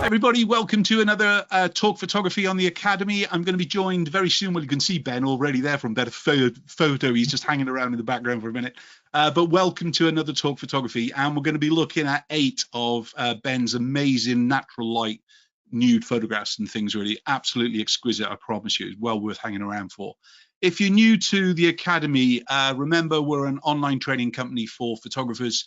Everybody, welcome to another Talk Photography on the Academy. I'm going to be joined very soon. Well, you can see Ben already there from that photo. He's just hanging around in the background for a minute. But welcome to another Talk Photography. And we're going to be looking at 8 of Ben's amazing natural light nude photographs and things. Really absolutely exquisite, I promise you. It's well worth hanging around for. If you're new to the Academy, remember we're an online training company for photographers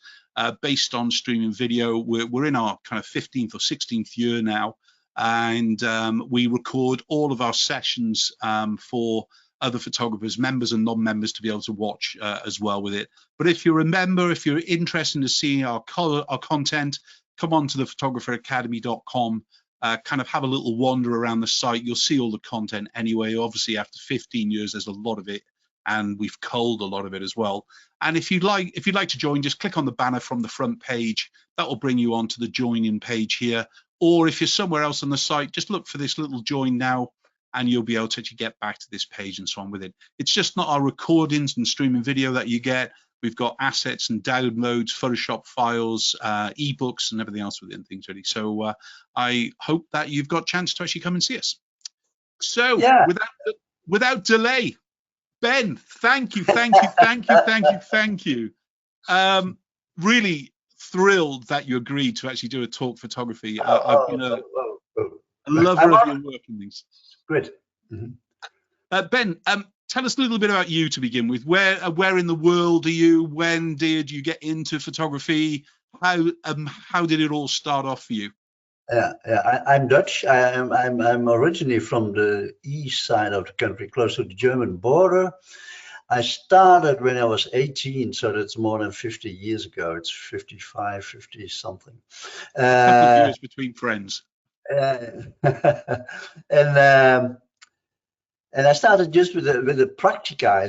based on streaming video. We're in our kind of 15th or 16th year now, and we record all of our sessions for other photographers, members and non-members, to be able to watch as well with it. But if you're a member, if you're interested in seeing our content, come on to the photographeracademy.com. Kind of have a little wander around the site. You'll see all the content anyway. Obviously, after 15 years, there's a lot of it, and we've culled a lot of it as well. And if you'd like to join, just click on the banner from the front page. That will bring you onto the join in page here. Or if you're somewhere else on the site, just look for this little join now, and you'll be able to actually get back to this page and so on with it. It's just not our recordings and streaming video that you get. We've got assets and downloads, Photoshop files, ebooks, and everything else within things really. So I hope that you've got a chance to actually come and see us. So yeah. without delay, Ben, thank you. Really thrilled that you agreed to actually do a talk photography. I've been a lover of your work and things. Good. Ben, tell us a little bit about you to begin with. Where in the world are you? When did you get into photography? How did it all start off for you? I'm Dutch. I'm originally from the east side of the country, close to the German border. I started when I was 18, so that's more than 50 years ago. It's 55, 50 something. A couple of years between friends. And I started just with the practica.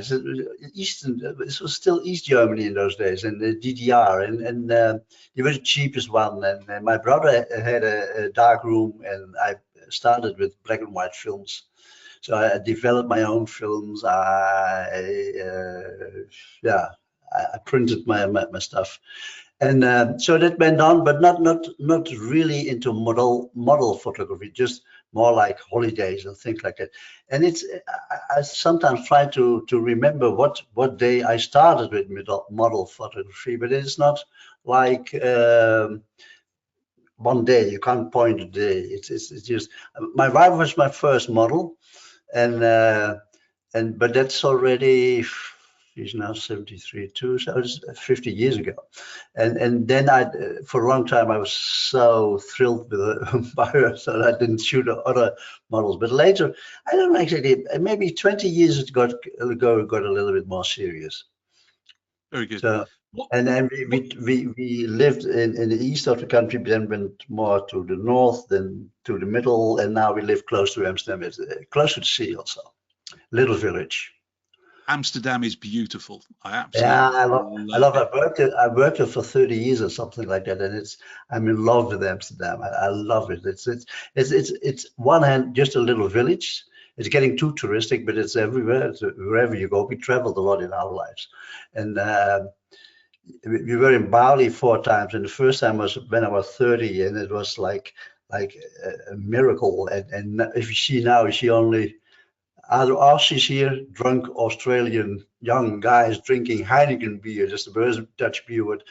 This was still East Germany in those days, and the DDR, and it was the cheapest one. And my brother had a dark room, and I started with black and white films. So I developed my own films. I printed my stuff, and so that went on, but not really into model photography, just more like holidays and things like that. And I sometimes try to remember what day I started with model photography, but it's not like one day. You can't point a day. It's just my wife was my first model, but that's already, she's now 73 too, so it was 50 years ago. And then for a long time I was so thrilled by her, so I didn't shoot other models. But later, I don't actually, maybe 20 years ago it got a little bit more serious. Very good. So, and then we lived in the east of the country, but then went more to the north, then to the middle, and now we live close to Amsterdam. It's close to the sea also. Little village. Amsterdam is beautiful. I absolutely I love it. I worked there for 30 years or something like that, and I'm in love with Amsterdam. I love it. It's one hand just a little village. It's getting too touristic, but it's everywhere. It's wherever you go. We traveled a lot in our lives, and we were in Bali 4 times. And the first time was when I was 30, and it was like a miracle. And if you see now, you see only other Aussies here, drunk Australian young guys drinking Heineken beer. That's the worst Dutch beer what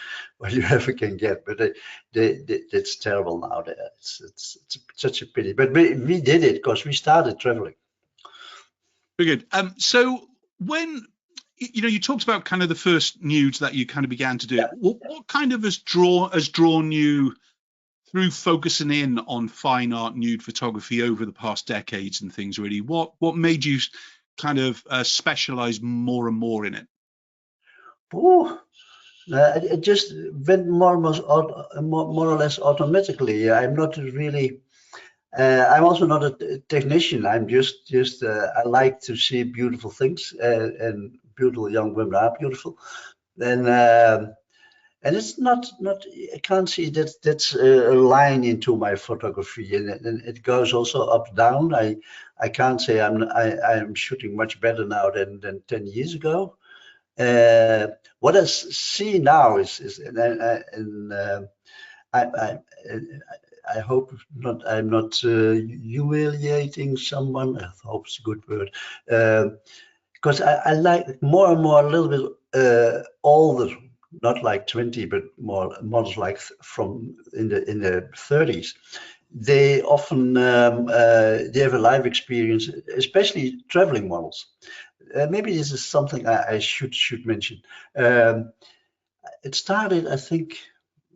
you ever can get. But it's terrible now. It's such a pity. But we did it because we started traveling. Very good. So when you talked about kind of the first nudes that you kind of began to do, yeah. What kind of has drawn you through focusing in on fine art nude photography over the past decades and things really? What made you kind of specialize more and more in it? It just went more or less automatically. I'm not really. I'm also not a technician. I'm just I like to see beautiful things, and beautiful young women are beautiful, and it's not I can't see that's a line into my photography, and it goes also up down. I can't say I'm shooting much better now than 10 years ago. What I see now is I hope not. I'm not humiliating someone. I hope it's a good word. Because I like more and more a little bit older, not like 20, but more models like from in the 30s. They often they have a life experience, especially traveling models. Maybe this is something I should mention. It started, I think,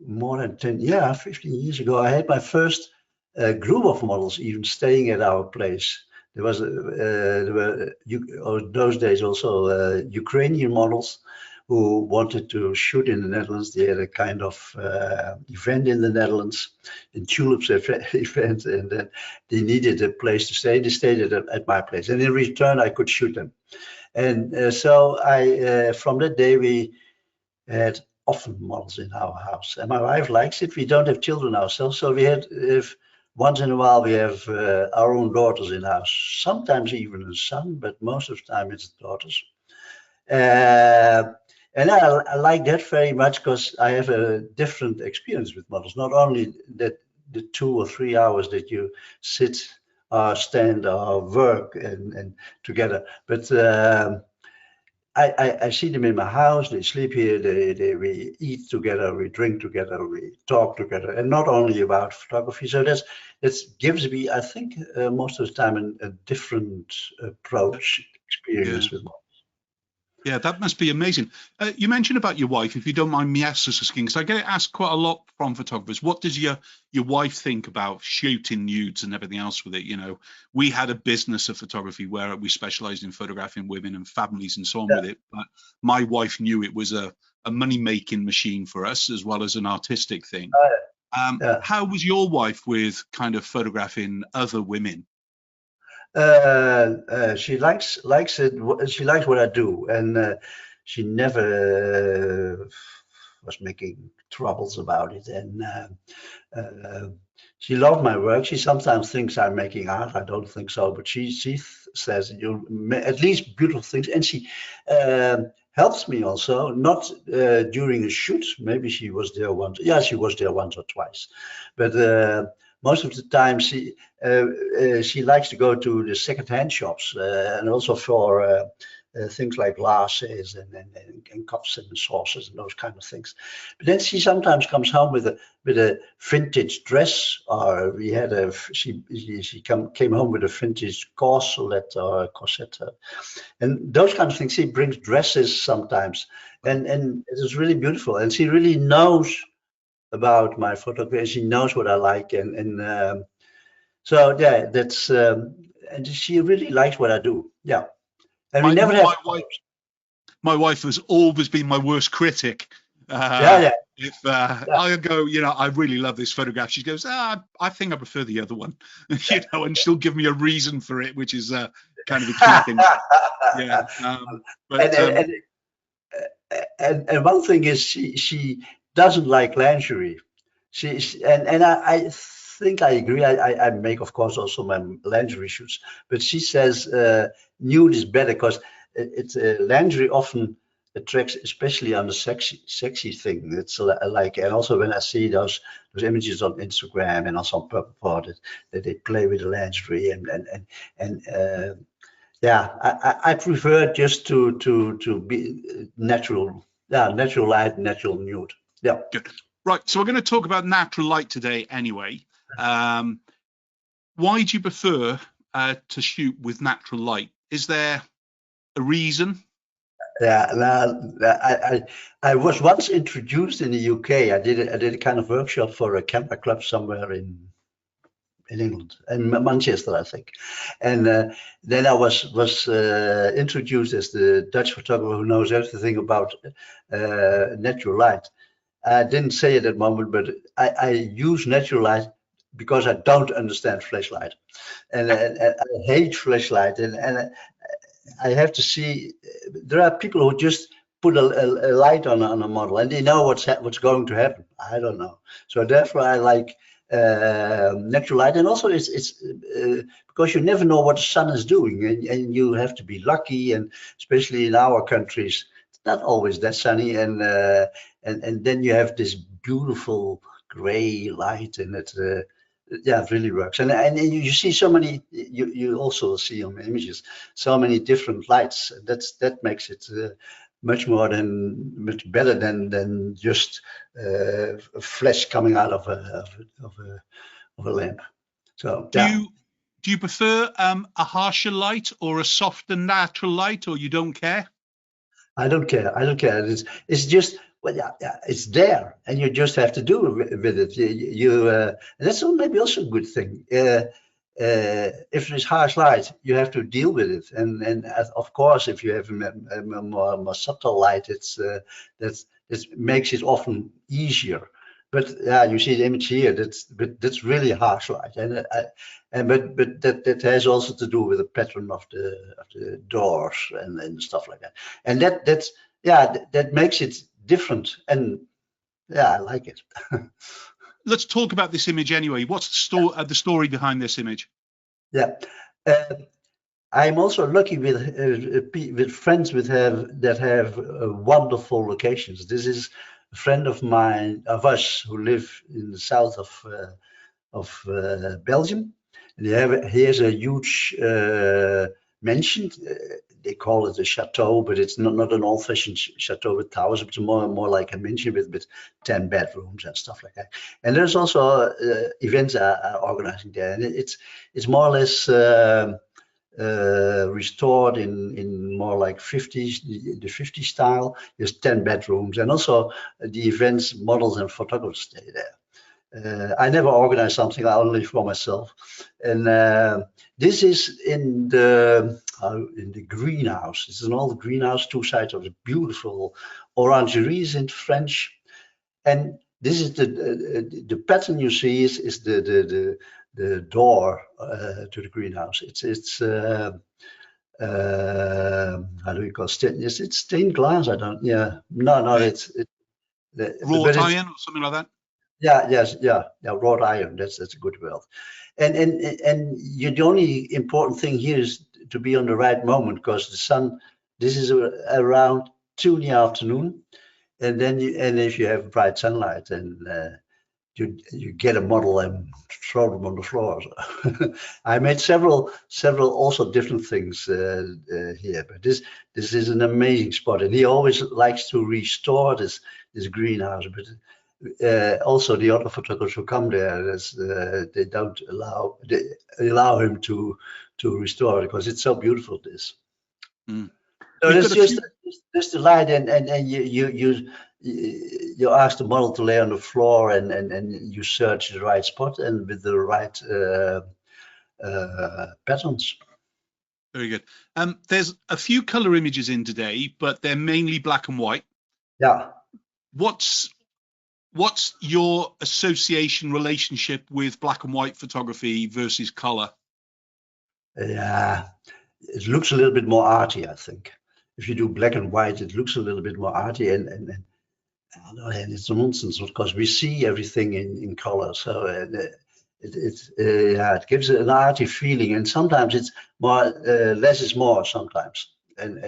more than 15 years ago. I had my first group of models even staying at our place. There were those days also Ukrainian models who wanted to shoot in the Netherlands. They had a kind of event in the Netherlands, in Tulips event, and then they needed a place to stay. They stayed at my place, and in return I could shoot them. And so from that day we had often models in our house, and my wife likes it. We don't have children ourselves, so we had, if once in a while we have our own daughters in house, sometimes even a son, but most of the time it's daughters. And I like that very much because I have a different experience with models. Not only that the 2 or 3 hours that you sit or stand or work and together, but I see them in my house. They sleep here. We eat together. We drink together. We talk together, and not only about photography. So that gives me, I think, most of the time a different approach, experience with models. Yeah, that must be amazing. You mentioned about your wife, if you don't mind me asking, because I get asked quite a lot from photographers. What does your wife think about shooting nudes and everything else with it? You know, we had a business of photography where we specialized in photographing women and families and so on with it. But my wife knew it was a money-making machine for us as well as an artistic thing. How was your wife with kind of photographing other women? She likes it. She likes what I do, and she never was making troubles about it. And she loved my work. She sometimes thinks I'm making art. I don't think so, but she says you at least beautiful things, and she helps me also. Not during a shoot. Maybe she was there once. Yeah, she was there once or twice, but. Most of the time, she likes to go to the second-hand shops and also for things like glasses and cups and saucers and those kind of things. But then she sometimes comes home with a vintage dress, or we had she came home with a vintage corselet or corset, and those kind of things. She brings dresses sometimes, and it is really beautiful, and she really knows about my photography, and she knows what I like, and so yeah, that's and she really likes what I do. Yeah, and we never have. My wife has always been my worst critic. If I go, you know, I really love this photograph, she goes, I think I prefer the other one, you know, and she'll give me a reason for it, which is kind of a key thing. Yeah, and one thing is she doesn't like lingerie. I think I agree. I make, of course, also my lingerie shoots, but she says nude is better because it's lingerie often attracts, especially on the sexy thing. It's like, and also when I see those images on Instagram and also on Purple that they play with the lingerie and yeah, I prefer just to be natural. Yeah, natural light, natural nude. Yeah. Good. Right. So we're going to talk about natural light today anyway. Why do you prefer to shoot with natural light? Is there a reason? Yeah, I was once introduced in the UK. I did a kind of workshop for a camera club somewhere in England, in Manchester, I think. And then I was introduced as the Dutch photographer who knows everything about natural light. I didn't say it at the moment, but I use natural light because I don't understand flashlight, and I hate flashlight, and I have to see. There are people who just put a light on a model and they know what's going to happen. I don't know, so therefore I like natural light, and also it's because you never know what the sun is doing, and you have to be lucky, and especially in our countries it's not always that sunny, and then you have this beautiful gray light, and yeah, it really works. And you see so many. You also see on images so many different lights. That makes it much better than just a flash coming out of a lamp. So yeah. Do you prefer a harsher light or a softer natural light, or you don't care? I don't care. I don't care. It's just, well, yeah, it's there, and you just have to do with it. And that's maybe also a good thing. If there's harsh light, you have to deal with it, and of course, if you have a more subtle light, it makes it often easier. But yeah, you see the image here. That's really harsh light, but that has also to do with the pattern of the doors and stuff like that. And that makes it different. And yeah, I like it. Let's talk about this image anyway. What's the story behind this image? Yeah. I'm also lucky with friends that have wonderful locations. This is a friend of us who live in the south of Belgium, and he has a huge mansion. They call it a chateau, but it's not an old-fashioned chateau with towers. It's more like a mansion with 10 bedrooms and stuff like that. And there's also events are organizing there, and it's more or less restored in more like 50s, the 50s style. There's 10 bedrooms, and also the events models and photographers stay there. I never organized something, only for myself. And this is in the greenhouse. It's an old greenhouse, two sides of the beautiful orangeries in French. And this is the pattern you see is the door to the greenhouse. It's how do you call it? It's stained glass. I don't. Yeah. No. It's wrought iron or something like that. Yeah. Yes. Yeah. Wrought iron. That's a good word. And the only important thing here is to be on the right moment, because the sun. This is around 2 in the afternoon, and then if you have bright sunlight, and you get a model and throw them on the floor. I made several also different things here, but this is an amazing spot, and he always likes to restore this greenhouse. But also the other photographers who come there, they don't allow him to restore it, because it's so beautiful. This. Mm. So it's just the light, and you ask the model to lay on the floor, and you search the right spot and with the right patterns. Very good. There's a few color images in today, but they're mainly black and white. Yeah. What's your association relationship with black and white photography versus color? Yeah, it looks a little bit more arty, I think. If you do black and white, it looks a little bit more arty, and it's nonsense, because we see everything in color. So it gives an arty feeling, and sometimes it's more less is more sometimes. And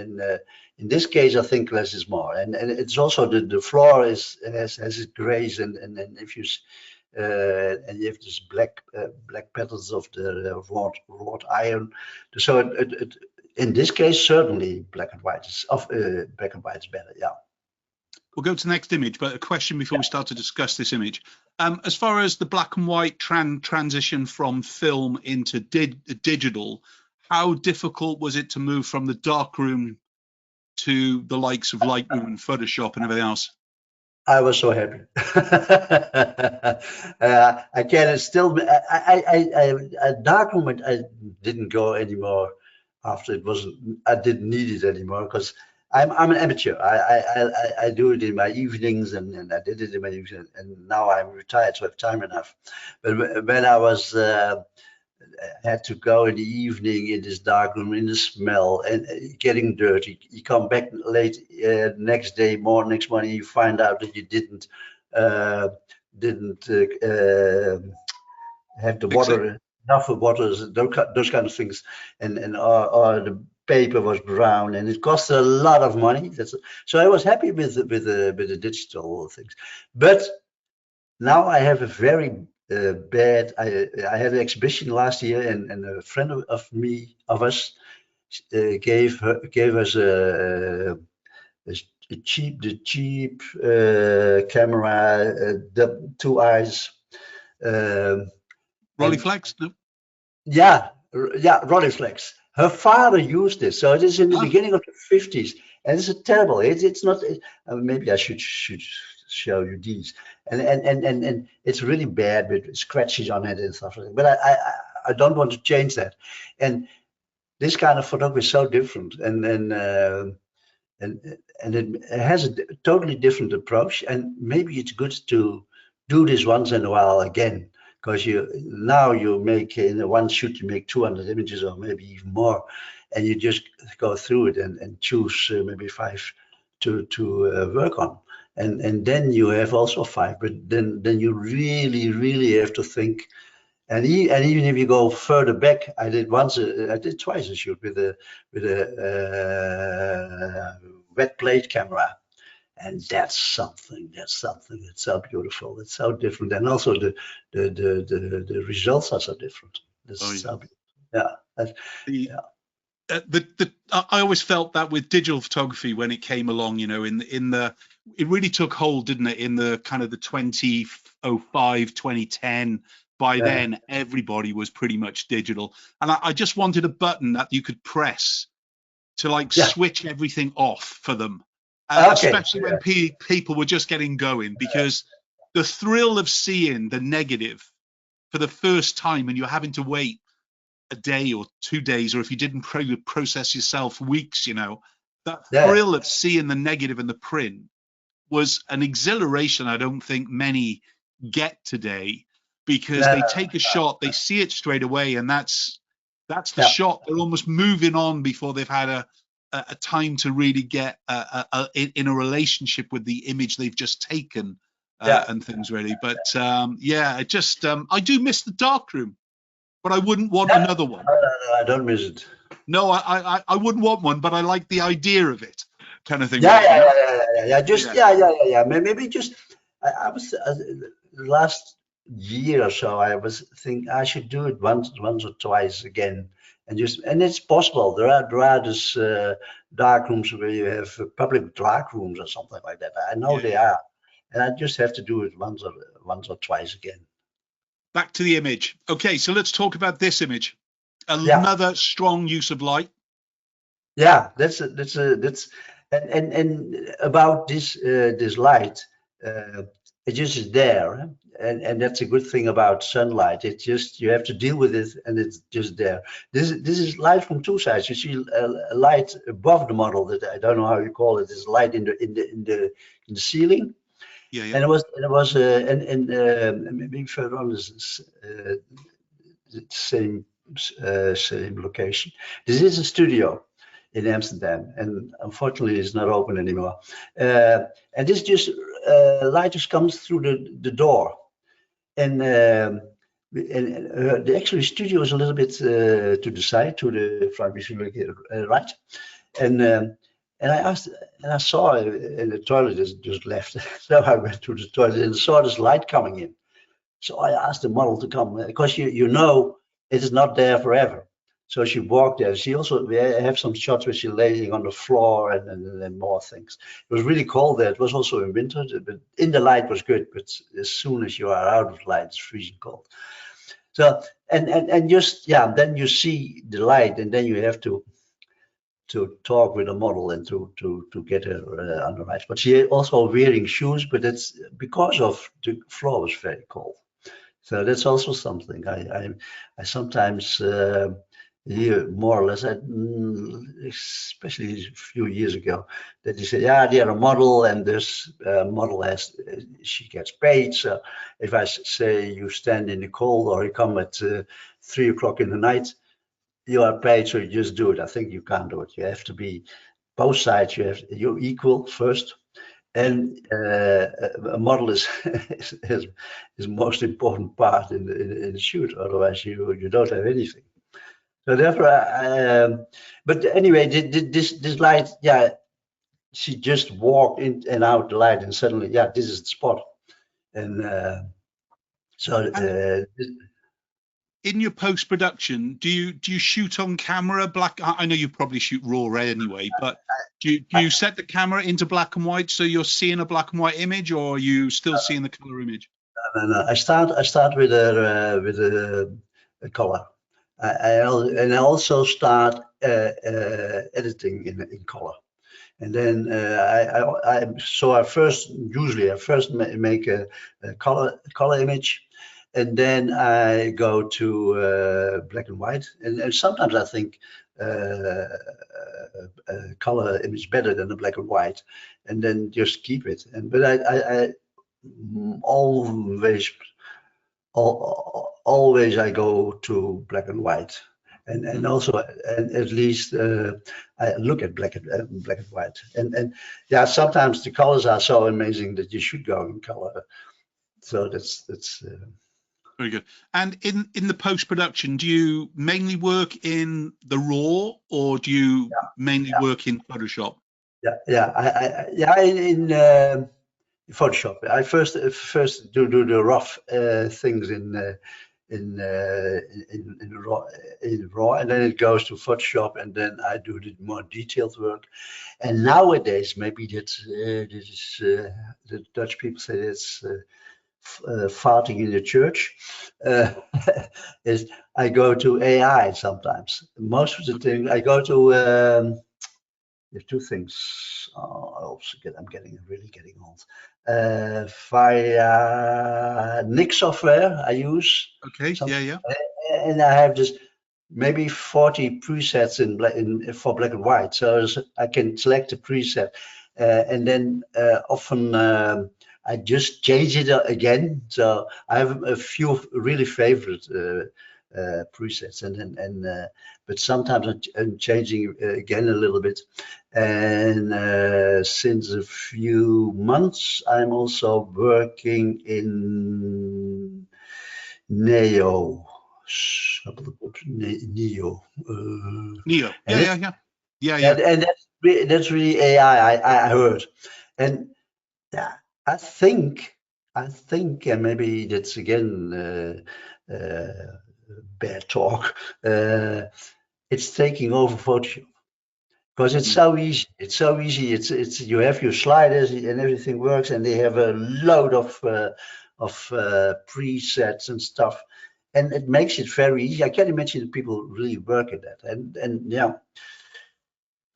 in this case, I think less is more. And it's also the floor has its grace, and if you and you have this black petals of the wrought iron. So in this case, certainly black and white is better. Yeah. We'll go to the next image, but a question before we start to discuss this image. As far as the black and white transition from film into digital, how difficult was it to move from the darkroom to the likes of Lightroom and Photoshop and everything else? I was so happy. I can still. I darkroom. I didn't go anymore after it wasn't. I didn't need it anymore, because I'm an amateur. I do it in my evenings, and I did it in my evenings, and now I'm retired, so I have time enough. But when I was had to go in the evening in this darkroom, in the smell and getting dirty, you come back late next morning, you find out that you didn't have the water, enough of water, those kind of things, and or the paper was brown, and it cost a lot of money. So I was happy with the digital things, but now I have a very bad. I had an exhibition last year, and a friend of us gave us the cheap camera, the 2 eyes. Rolleiflex? No. Yeah, Rolleiflex. Her father used it, so it is in the beginning of the 50s, and it's terrible. It's not. Maybe I should show you these, and it's really bad with scratches on it and stuff like that. But I don't want to change that, and this kind of photography is so different, and it has a totally different approach, and maybe it's good to do this once in a while again, because now you make in one shoot you make 200 images or maybe even more, and you just go through it and choose maybe 5 to work on, and then you have also 5, but then you really have to think. And even if you go further back, I did twice a shoot with a wet plate camera, and that's something. That's so beautiful. It's so different, and also the results are so different. So, yeah. I always felt that with digital photography when it came along, you know, it really took hold, didn't it, in the kind of the 2005, 2010. By then, everybody was pretty much digital. And I just wanted a button that you could press to like switch everything off for them, especially when people were just getting going, because the thrill of seeing the negative for the first time and you're having to wait a day or 2 days, or if you didn't process yourself, weeks, you know, that thrill of seeing the negative in the print was an exhilaration I don't think many get today. Because they take a shot, they see it straight away, and that's the shot. They're almost moving on before they've had a time to really get in a relationship with the image they've just taken and things really. But it just I do miss the darkroom, but I wouldn't want another one. No, I don't miss it. No, I wouldn't want one, but I like the idea of it, kind of thing. Yeah. Maybe just I was last year or so I was thinking I should do it once or twice again, and it's possible. There are these dark rooms where you have public dark rooms or something like that. I know they are, and I just have to do it once or twice again. Back to the image. Okay, so let's talk about this image. Another strong use of light. Yeah, that's and about this light. It just is there, and that's a good thing about sunlight. It's just you have to deal with it, and it's just there. This is light from two sides. You see a light above the model that I don't know how you call it. This light in the ceiling. Yeah. And it was maybe further on this same location. This is a studio in Amsterdam, and unfortunately it's not open anymore. And this just light just comes through the door, and the actual studio is a little bit to the side, to the front, right, and I asked, and I saw in the toilet just left. So I went to the toilet and saw this light coming in. So I asked the model to come, because you know it is not there forever. So she walked there. She also, we have some shots where she's laying on the floor and more things. It was really cold there. It was also in winter, but in the light was good. But as soon as you are out of light, it's freezing cold. So and just then you see the light, and then you have to talk with the model and to get her on the light. But she also wearing shoes, but it's because of the floor was very cold. So that's also something I sometimes hear more or less, especially a few years ago, that they say, they are a model, and this model she gets paid. So if I say you stand in the cold or you come at 3 o'clock in the night, you are paid, so you just do it. I think you can't do it. You have to be both sides. You're equal first. And a model is most important part in the shoot. Otherwise, you don't have anything. So therefore, but anyway, this light, she just walked in and out the light, and suddenly, this is the spot. And So in your post-production, do you shoot on camera black? I know you probably shoot raw anyway, but do you set the camera into black and white so you're seeing a black and white image, or are you still seeing the color image? no. I start with a color. I also start editing in color, and then I first make a color image, and then I go to black and white, and sometimes I think color image better than the black and white, and then just keep it. But I always I go to black and white, and also at least I look at black and white, and yeah, sometimes the colors are so amazing that you should go in color. So that's very good. And in the post-production, do you mainly work in the raw, or do you mainly work in Photoshop? In Photoshop. I first do the rough things in raw, and then it goes to Photoshop, and then I do the more detailed work. And nowadays, maybe that's the Dutch people say it's farting in the church. Is I go to AI sometimes. Most of the things I go to. There's two things. I'm really getting old. Via Nick software I use. Okay. Yeah. And I have just maybe 40 presets for black and white, so I can select a preset, and then often I just change it again. So I have a few really favorite presets, but sometimes I'm changing again a little bit. And since a few months, I'm also working in Neo. Neo. Yeah. And that's really AI. I heard, and yeah, I think, and maybe that's again bad talk. It's taking over Photoshop because it's so easy. It's so easy. It's you have your sliders and everything works, and they have a load of presets and stuff, and it makes it very easy. I can imagine that people really work at that, and yeah.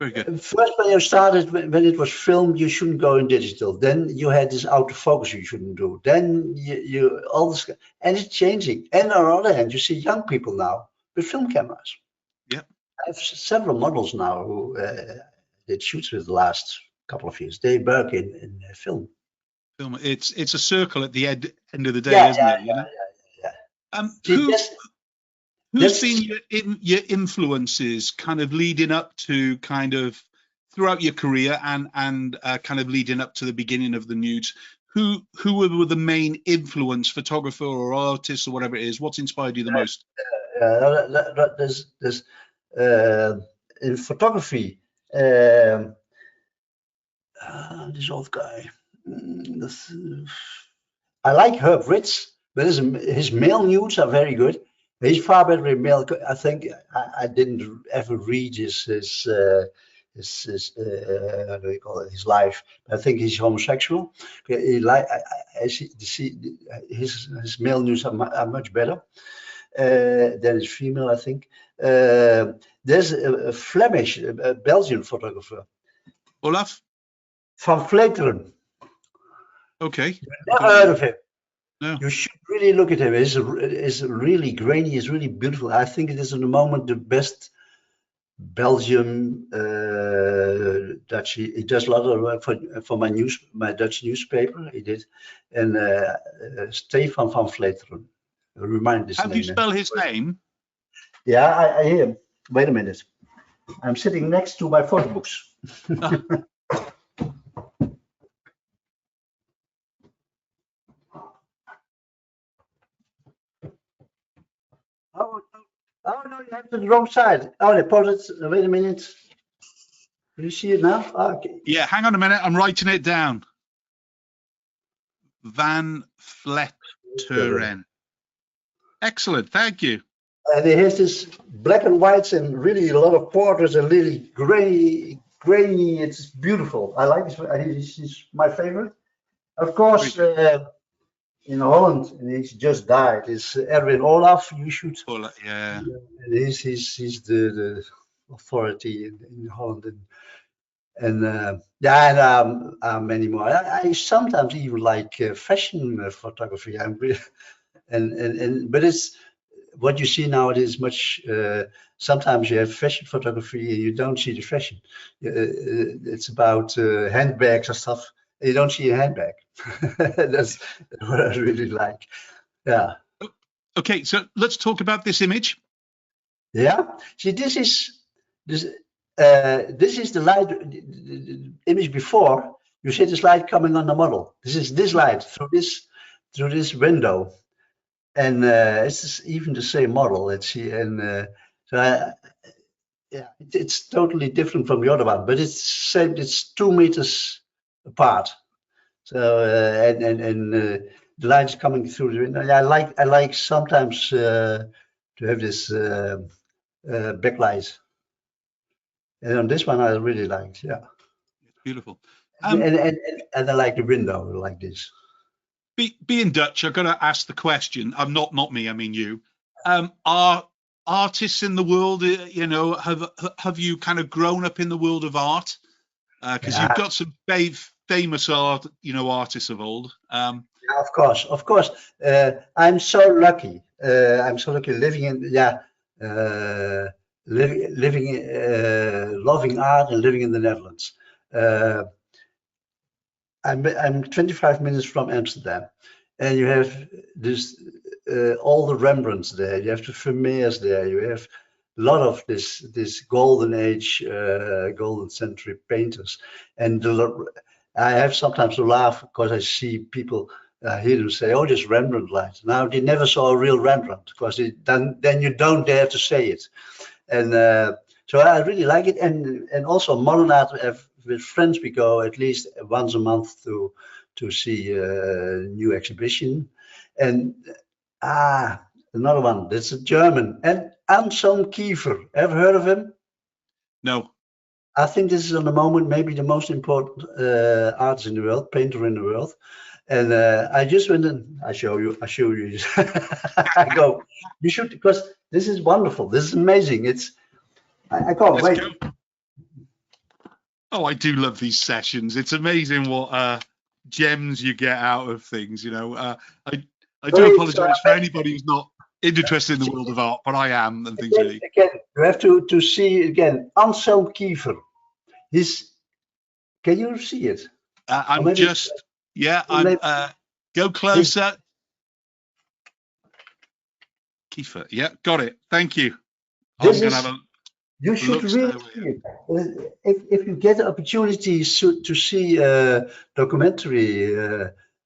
Very good. First, when you started, when it was filmed, you shouldn't go in digital. Then you had this autofocus you shouldn't do. Then you all this, and it's changing. And on the other hand, you see young people now with film cameras. Yeah, I have several models now who did shoots with the last couple of years. They work in film. Film. It's a circle at the end of the day, isn't it? You know? Who's been your influences kind of leading up to kind of throughout your career and kind of leading up to the beginning of the Nudes? Who were the main influence, photographer or artist or whatever it is? What's inspired you the most? There's in photography, this old guy. I like Herb Ritz, but his male nudes are very good. He's far better in male. I think I didn't ever read his how do you call it, his life. I think he's homosexual. I see his male nudes are much better than his female. I think there's a Flemish, a Belgian photographer, Olaf van Vleteren. Okay, never heard of him. No. You should really look at him. He's really grainy. He's really beautiful. I think it is in the moment the best Belgium Dutch. He does a lot of work for my Dutch newspaper. He did, and Stefan van Vleteren. Remind this name. How do you spell his name? Yeah, I hear him. Wait a minute. I'm sitting next to my photo books. Oh no, you have the wrong side. Oh, they put it. Wait a minute. Do you see it now? Oh, okay. Yeah, hang on a minute. I'm writing it down. Van Vleteren. Excellent, thank you. And he has this black and whites and really a lot of portraits and really grainy. It's beautiful. I like this. He's my favorite. Of course, in Holland, and he's just died, is Erwin Olaf. You should. Yeah. He's the authority in Holland. And many more. I sometimes even like fashion photography. I'm really, but it's what you see now. It is much. Sometimes you have fashion photography and you don't see the fashion. It's about handbags or stuff. You don't see a handbag. That's what I really like. Yeah. Okay, so let's talk about this image. Yeah. See, this is the light, the image before. You see this light coming on the model. This is this light through this window, and it's even the same model. Let's see, and it's totally different from the other one, but it's same. It's 2 meters apart. So the light is coming through the window. I like sometimes to have this backlight. And on this one, I really liked, yeah. Beautiful. And I like the window like this. Being Dutch, I've got to ask the question. I'm not me. I mean you. Are artists in the world? You know, have you kind of grown up in the world of art? Because you've got some famous artists of old. Yeah, of course. I'm so lucky. Living in loving art and living in the Netherlands. I'm 25 minutes from Amsterdam, and you have this all the Rembrandts there. You have the Vermeers there. You have a lot of this golden age, golden century painters. And I have sometimes to laugh because I see people hear them say, "Oh, this Rembrandt light." Now they never saw a real Rembrandt because then you don't dare to say it. And so I really like it. And also modern art. With friends, we go at least once a month to see a new exhibition. And another one. That's a German. And Anselm Kiefer. Ever heard of him? No. I think this is on the moment maybe the most important artist in the world, painter in the world. And I just went and I show you. I go. You should, because this is wonderful. This is amazing. I can't wait. Go. Oh, I do love these sessions. It's amazing what gems you get out of things. You know, I do apologize for anybody who's not interested in the world of art, but I am, and things really. Again, you have to see again. Anselm Kiefer. Can you see it? I'm just. Yeah, I'm. Go closer. Kiefer. Yeah, got it. Thank you. I'm gonna have a. You should really see it. If you get the opportunity to see a documentary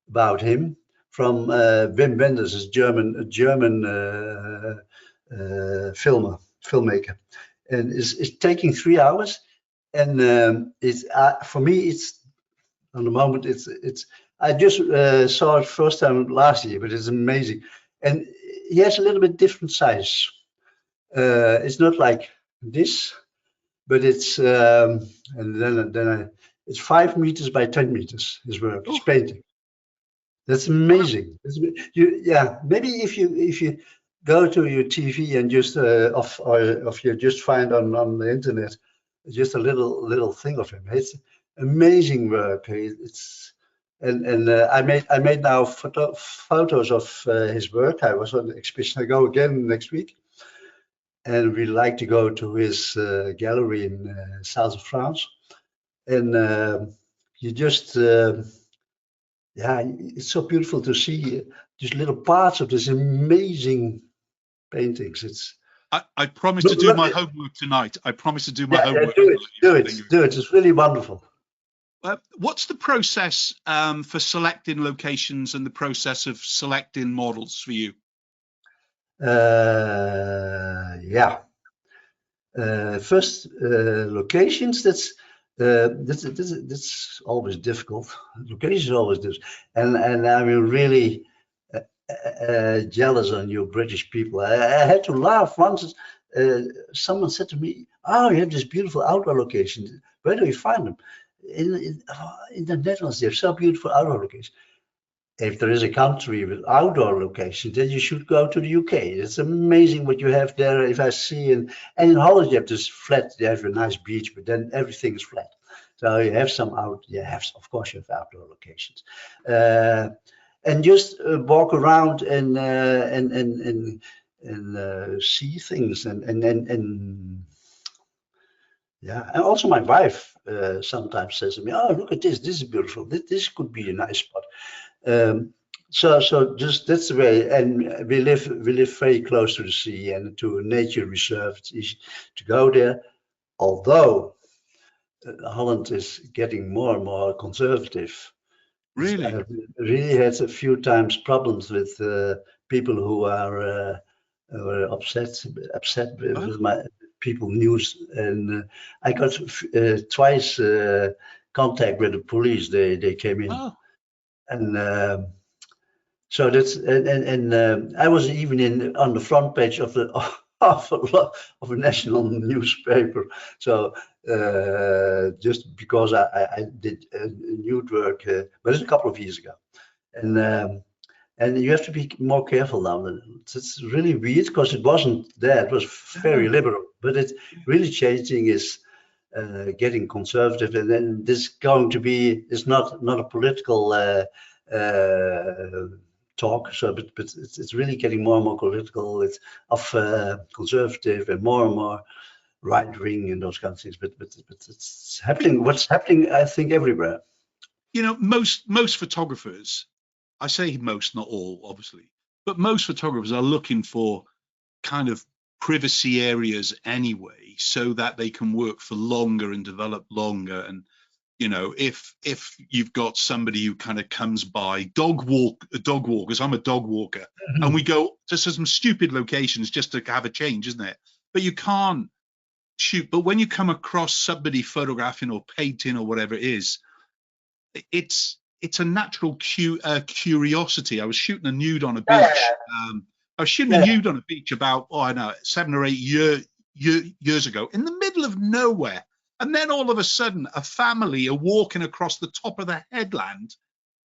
about him from Wim Wenders, a German filmmaker, and it's taking 3 hours. And it's for me, it's on the moment. It's. I just saw it first time last year, but it's amazing. And he has a little bit different size. It's not like this, but it's and then it's 5 meters by 10 meters. His work, his painting. That's amazing. Maybe if you go to your TV and just if you just find on the internet just a little thing of him. It's amazing work. I made now photos of his work. I was on the exhibition. I go again next week. And we like to go to his gallery in south of France. And you just, it's so beautiful to see just little parts of this amazing paintings. I promise to do my homework tonight. I promise to do my homework. Do it. It's really wonderful. What's the process for selecting locations and the process of selecting models for you? First locations. That's always difficult. Location is always difficult, and I mean really, jealous on you British people. I had to laugh once. Someone said to me, "Oh, you have this beautiful outdoor location. Where do you find them?" In the Netherlands, they have so beautiful outdoor locations. If there is a country with outdoor locations, then you should go to the UK. It's amazing what you have there. If I see and in Holland you have this flat, you have a nice beach, but then everything is flat. So you have some out. You have, of course, you have outdoor locations, and just walk around and see things and yeah. And also my wife sometimes says to me, "Oh, look at this. This is beautiful. This could be a nice spot." So just that's the way, and we live very close to the sea and to a nature reserve. It's easy to go there, although Holland is getting more and more conservative. Really? I've really had a few times problems with people who are upset with my people news, and I got twice contact with the police. They came in. Oh. And so that's and I was even on the front page of the of a national newspaper. So just because I did nude work, but it's a couple of years ago, and you have to be more careful now. It's really weird because it wasn't there. It was very liberal, but it's really changing. Is getting conservative, and then this is going to be, it's not a political talk, so but it's really getting more and more political. It's of conservative and more right wing and those kind of things, but it's happening. What's happening, I think, everywhere. You know, most photographers, I say most, not all, obviously, but most photographers are looking for kind of privacy areas anyway, so that they can work for longer and develop longer. And you know, if you've got somebody who kind of comes by, dog walkers, I'm a dog walker, and we go to some stupid locations just to have a change, isn't it? But you can't shoot. But when you come across somebody photographing or painting or whatever it is, it's a natural curiosity. I was shooting a nude on a beach. I was shooting a nude on a beach about, I know, 7 or 8 years ago, in the middle of nowhere. And then all of a sudden, a family are walking across the top of the headland.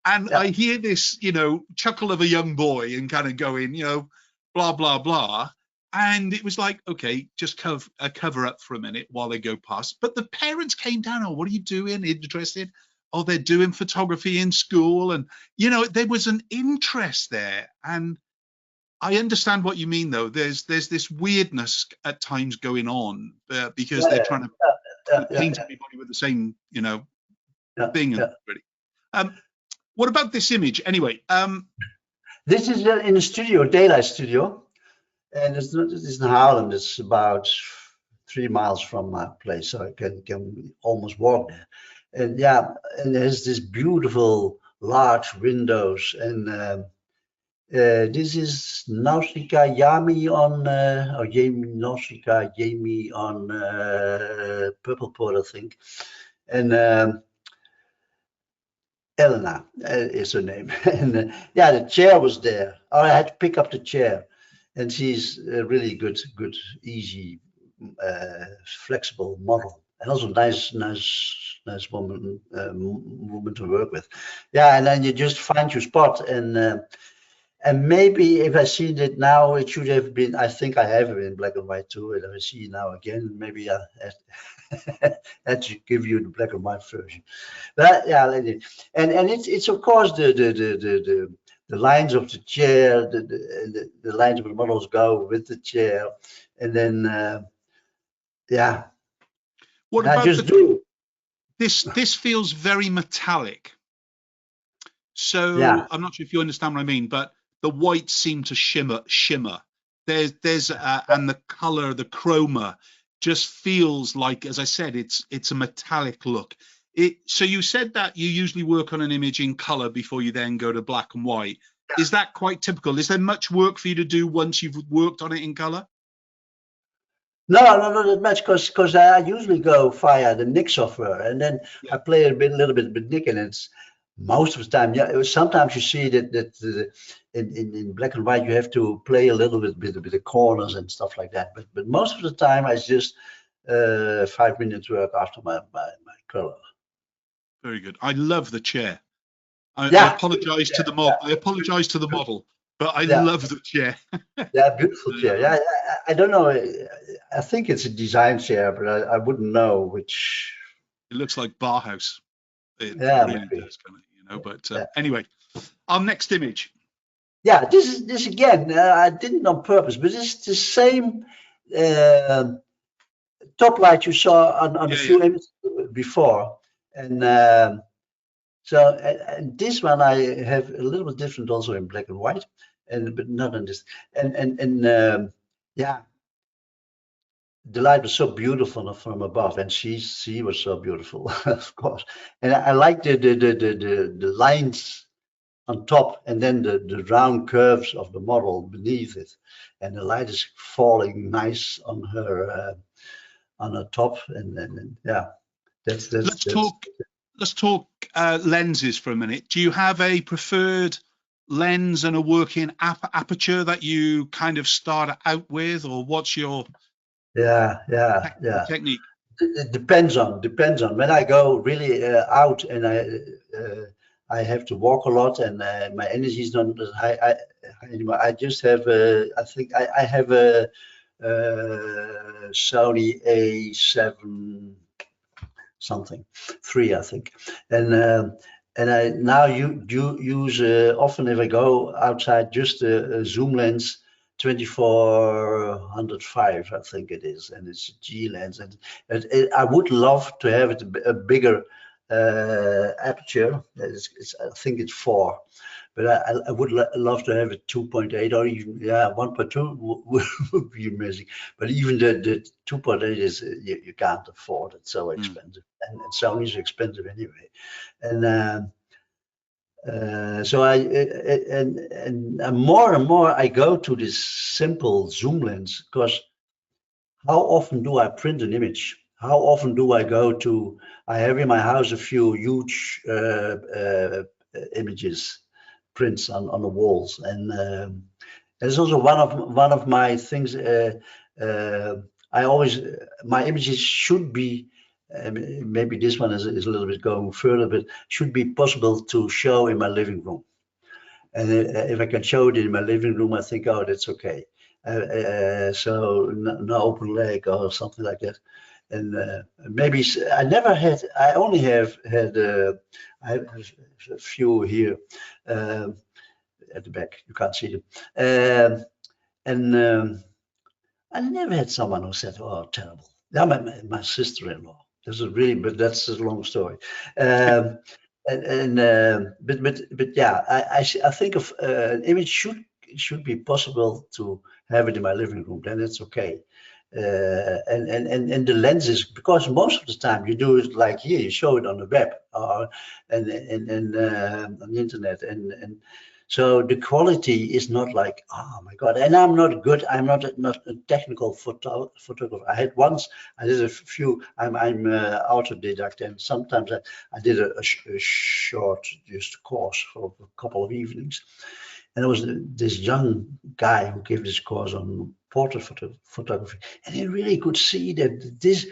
And I hear this, you know, chuckle of a young boy and kind of going, you know, blah, blah, blah. And it was like, okay, just cover up for a minute while they go past. But the parents came down, "Oh, what are you doing? Interested?" "Oh, they're doing photography in school." And, you know, there was an interest there. And I understand what you mean, though. There's this weirdness at times going on because they're trying to paint everybody with the same, you know, thing. Really. What about this image, anyway? This is in a studio, daylight studio, and it's in Haarlem. It's about 3 miles from my place, so I can almost walk there. And yeah, and there's this beautiful large windows, and this is Nausicaa Yami on Nausicaa Yami on Purple Port, I think, and Elena is her name. And yeah, the chair was there. I had to pick up the chair, and she's a really good, easy, flexible model, and also nice woman to work with. Yeah, and then you just find your spot, and maybe if I see it now, it should have been, I think I have it in black and white too, and if I see it now again, maybe I had to give you the black and white version. But yeah, and it's of course the lines of the chair, the lines of the models go with the chair, and then yeah. What about just do this feels very metallic. So yeah. I'm not sure if you understand what I mean, but the whites seem to shimmer. There's and the color, the chroma, just feels like, as I said, it's a metallic look. So you said that you usually work on an image in color before you then go to black and white. Yeah. Is that quite typical? Is there much work for you to do once you've worked on it in color? No, not that much, because I usually go via the Nik software, and then I play a little bit with Nik, and it's most of the time, yeah. Sometimes you see that in black and white you have to play a little bit with the corners and stuff like that. But most of the time I just 5 minutes work after my color. Very good. I love the chair. I Yeah, apologize to the model. I apologize to the model, but I yeah, love the chair. yeah, beautiful chair. Yeah, I don't know. I think it's a design chair, but I wouldn't know which. It looks like Bauhaus. It Yeah, really maybe. does, kind of, you know. But Yeah. anyway, our next image. Yeah, this again. I didn't on purpose, but it's the same top light you saw on a few images before, and so and this one I have a little bit different also in black and white, but not in this. And yeah, the light was so beautiful from above, and she was so beautiful, of course. And I like the lines on top, and then the round curves of the model beneath it, and the light is falling nice on her top, and yeah, that's Let's talk lenses for a minute. Do you have a preferred lens and a working aperture that you kind of start out with, or what's your technique? It depends on when I go really out and I have to walk a lot and my energy is not as high anymore. I just have I think I have a Sony A7 something 3, I think, and I now use often if I go outside just a zoom lens 2405, I think it is, and it's a G lens, and I would love to have it a bigger aperture. I think it's 4, but I would love to have it 2.8 or even 1.2 would be amazing. But even the 2.8 is you can't afford it, so expensive, and Sony's expensive anyway, and. So more and more I go to this simple zoom lens, because how often do I print an image? How often do I go to? I have in my house a few huge images, prints on the walls, and it's also one of my things. I always my images should be. Maybe this one is a little bit going further, but should be possible to show in my living room. And if I can show it in my living room, I think, oh, that's okay. So no open leg or something like that. And maybe I never had. I only have had. I have a few here at the back. You can't see them. And I never had someone who said, "Oh, terrible." Yeah, my sister-in-law. This is really, but that's a long story. But yeah, I think of an image should be possible to have it in my living room. Then it's okay. And the lenses, because most of the time you do it like here, you show it on the web or and on the internet, and so the quality is not like, oh my God. And I'm not good. I'm not a technical photographer. I had once, I did a few. I'm autodidact, and sometimes I did a short just course for a couple of evenings. And there was this young guy who gave this course on portrait photography, and he really could see that this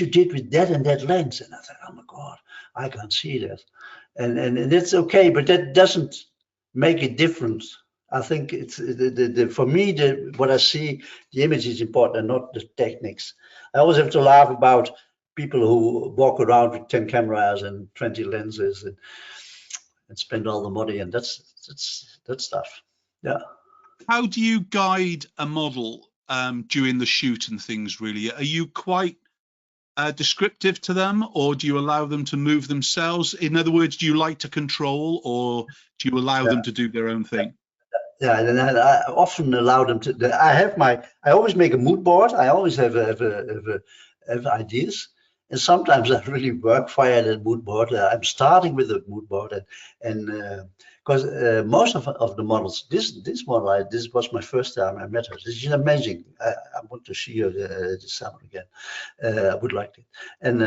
you did with that and that lens. And I thought, oh my God, I can't see that. And it's okay, but that doesn't make a difference. I think it's for me, what I see, the image is important and not the techniques. I always have to laugh about people who walk around with 10 cameras and 20 lenses and spend all the money, and that's stuff. Yeah. How do you guide a model during the shoot and things, really? Are you quite descriptive to them, or do you allow them to move themselves? In other words, do you like to control, or do you allow them to do their own thing? Yeah, and I often allow them to. I always make a mood board. I always have ideas, and sometimes I really work via that mood board. I'm starting with a mood board, and because most of the models, this model, this was my first time I met her. This is amazing. I want to see her this summer again. I would like it, and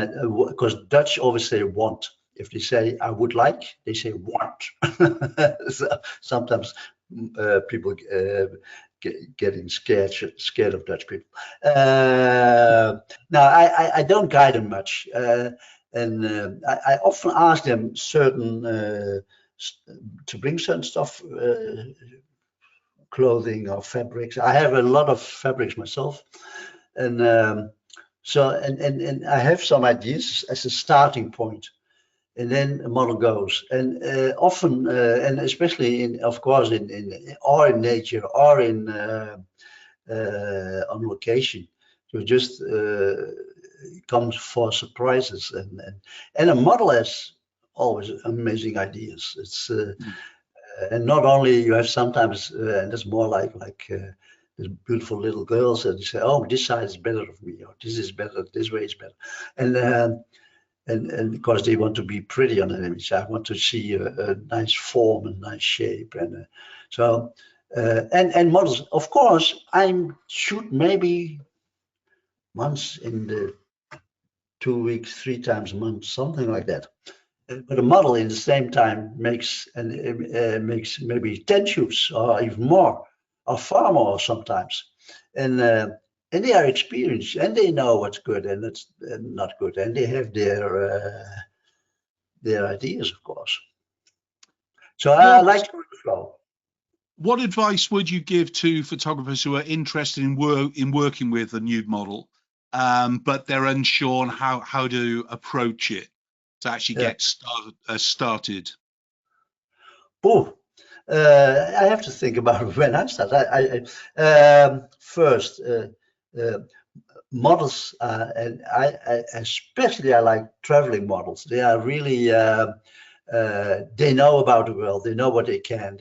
because Dutch always say want. If they say I would like, they say want. So sometimes people getting scared of Dutch people. Now I don't guide them much, and I often ask them certain to bring certain stuff, clothing or fabrics. I have a lot of fabrics myself, and so I have some ideas as a starting point, and then a model goes. And often, and especially of course, in nature or in on location, you just comes for surprises, and a model has always amazing ideas. It's and not only you have sometimes, and that's more like these beautiful little girls, and you say, oh, this side is better of me, or this is better, this way is better, and because they want to be pretty on an image. I want to see a nice form and nice shape, and so and models. Of course, I shoot maybe once in the 2 weeks, 3 times a month, something like that. But a model in the same time makes makes maybe 10 shoots or even more, or far more sometimes, and they are experienced and they know what's good and it's not good, and they have their ideas, of course. So I like to flow. What advice would you give to photographers who are interested in working with a nude model, but they're unsure on how to approach it to actually get started? Oh, I have to think about when I start. First, models, and I especially I like traveling models. They are really they know about the world. They know what they can.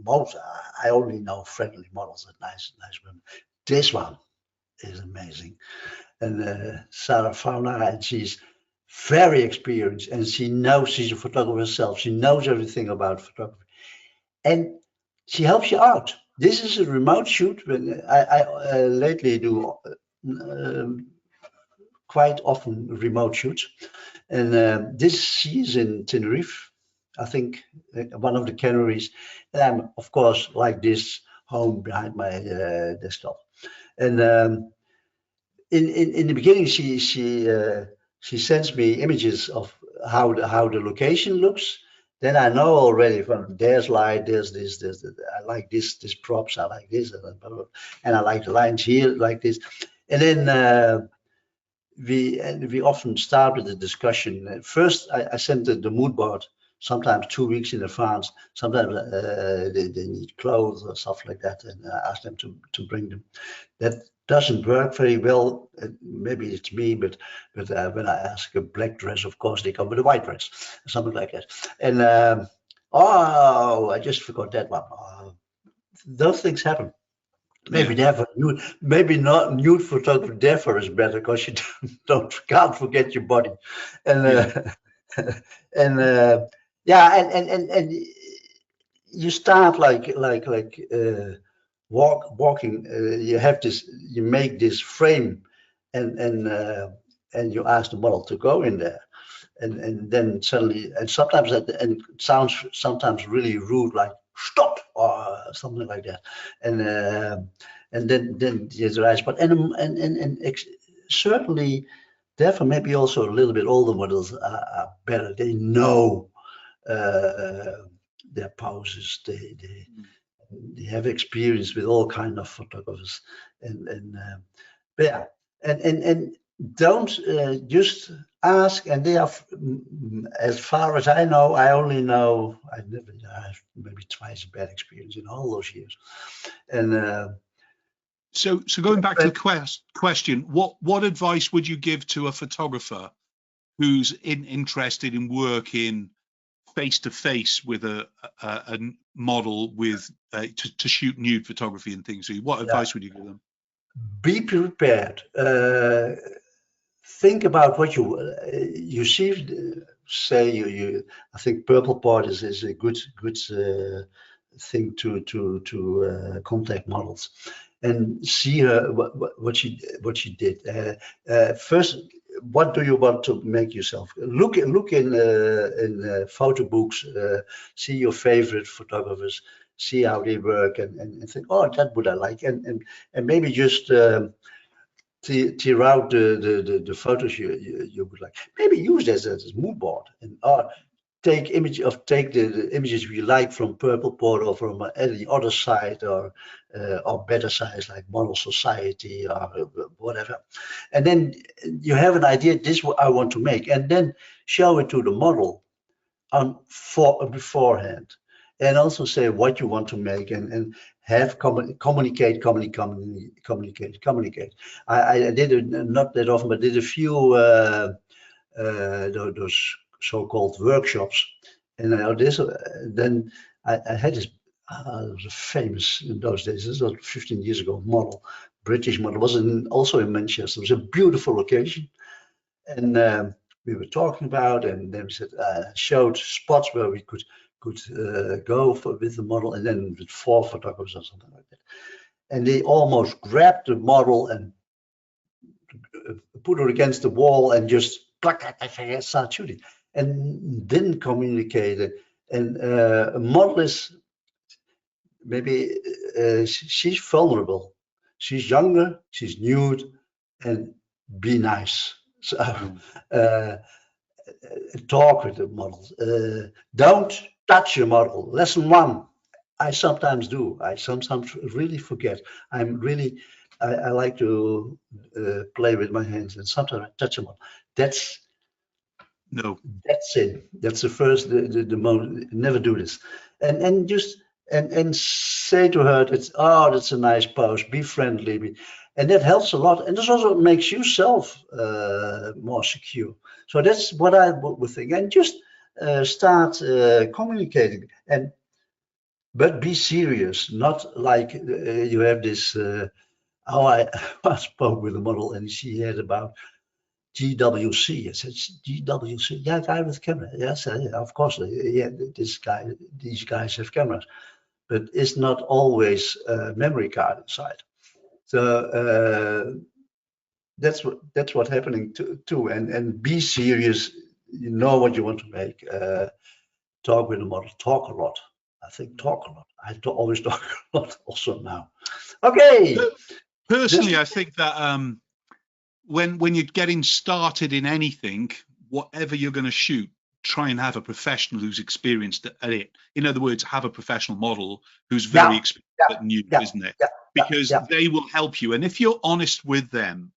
Most I only know friendly models and nice women. This one is amazing, and Sarah Fauna, and she's very experienced, and she knows, she's a photographer herself. She knows everything about photography, and she helps you out. This is a remote shoot. When I lately do quite often remote shoots, and she's in Tenerife, I think, one of the Canaries, and I'm of course like this home behind my desktop, and in the beginning she sends me images of how the location looks. Then I know already from there's light, there's this, I like this props, I like this, and I like the lines here like this. And then we often start with the discussion. First, I send the mood board sometimes 2 weeks in advance. Sometimes they need clothes or stuff like that, and I ask them to bring them. That doesn't work very well. Maybe it's me, but when I ask a black dress, of course they come with a white dress, something like that. And oh, I just forgot that one. Those things happen. Maybe therefore nude, maybe not nude photography. Therefore is better because you can't forget your body, and and you start like walking. You have this, you make this frame, and you ask the model to go in there, and then suddenly, and sometimes and it sounds sometimes really rude, like stop or something like that, and then there's rise, but certainly therefore maybe also a little bit older models are better. They know their poses. They have experience with all kind of photographers, and don't just ask. And they are, as far as I know, I only know, I have maybe twice a bad experience in all those years. And so going back to the question, what advice would you give to a photographer who's interested in working face to face with a model with to shoot nude photography and things? What advice would you give them? Be prepared. Think about what you see. Say you. I think purple part is a good thing to contact models and see her what she did. First, what do you want to make yourself? Look in photo books, see your favorite photographers, see how they work, and think, oh, that would I like, and maybe just tear out the photos you would like. Maybe use this as a mood board, and take the images you like from Purple Port or from any other site, or better sites like Model Society or whatever, and then you have an idea. This is what I want to make, and then show it to the model beforehand, and also say what you want to make, and have communicate. I did it not that often, but did a few those so-called workshops, and then I had this. It was famous in those days. This was 15 years ago. Model, British model, was also in Manchester. It was a beautiful location, and we were talking about, and then we said showed spots where we could go with the model, and then with 4 photographers or something like that, and they almost grabbed the model and put her against the wall and just start shooting, and didn't communicate it. And a model is maybe she's vulnerable, she's younger, she's nude, and be nice. So talk with the models. Don't touch your model. Lesson 1. I sometimes do. I sometimes really forget. I like to play with my hands, and sometimes I touch them. That's it. That's the first, the moment. Never do this, and just and say to her, that's a nice pose. Be friendly, and that helps a lot. And this also makes yourself more secure. So that's what I would think. And just start communicating, but be serious. Not like you have this. I spoke with a model, and she had about GWC. I said, GWC? Yeah, guy with camera. Yes, of course. Yeah, these guys have cameras, but it's not always a memory card inside. So that's what's happening too. And be serious. You know what you want to make. Talk with the model. Talk a lot. I think talk a lot. I always talk a lot also now. Okay. Personally, I think that when you're getting started in anything, whatever you're going to shoot, try and have a professional who's experienced at it. In other words, have a professional model who's very experienced at nude, isn't it? Because they will help you. And if you're honest with them,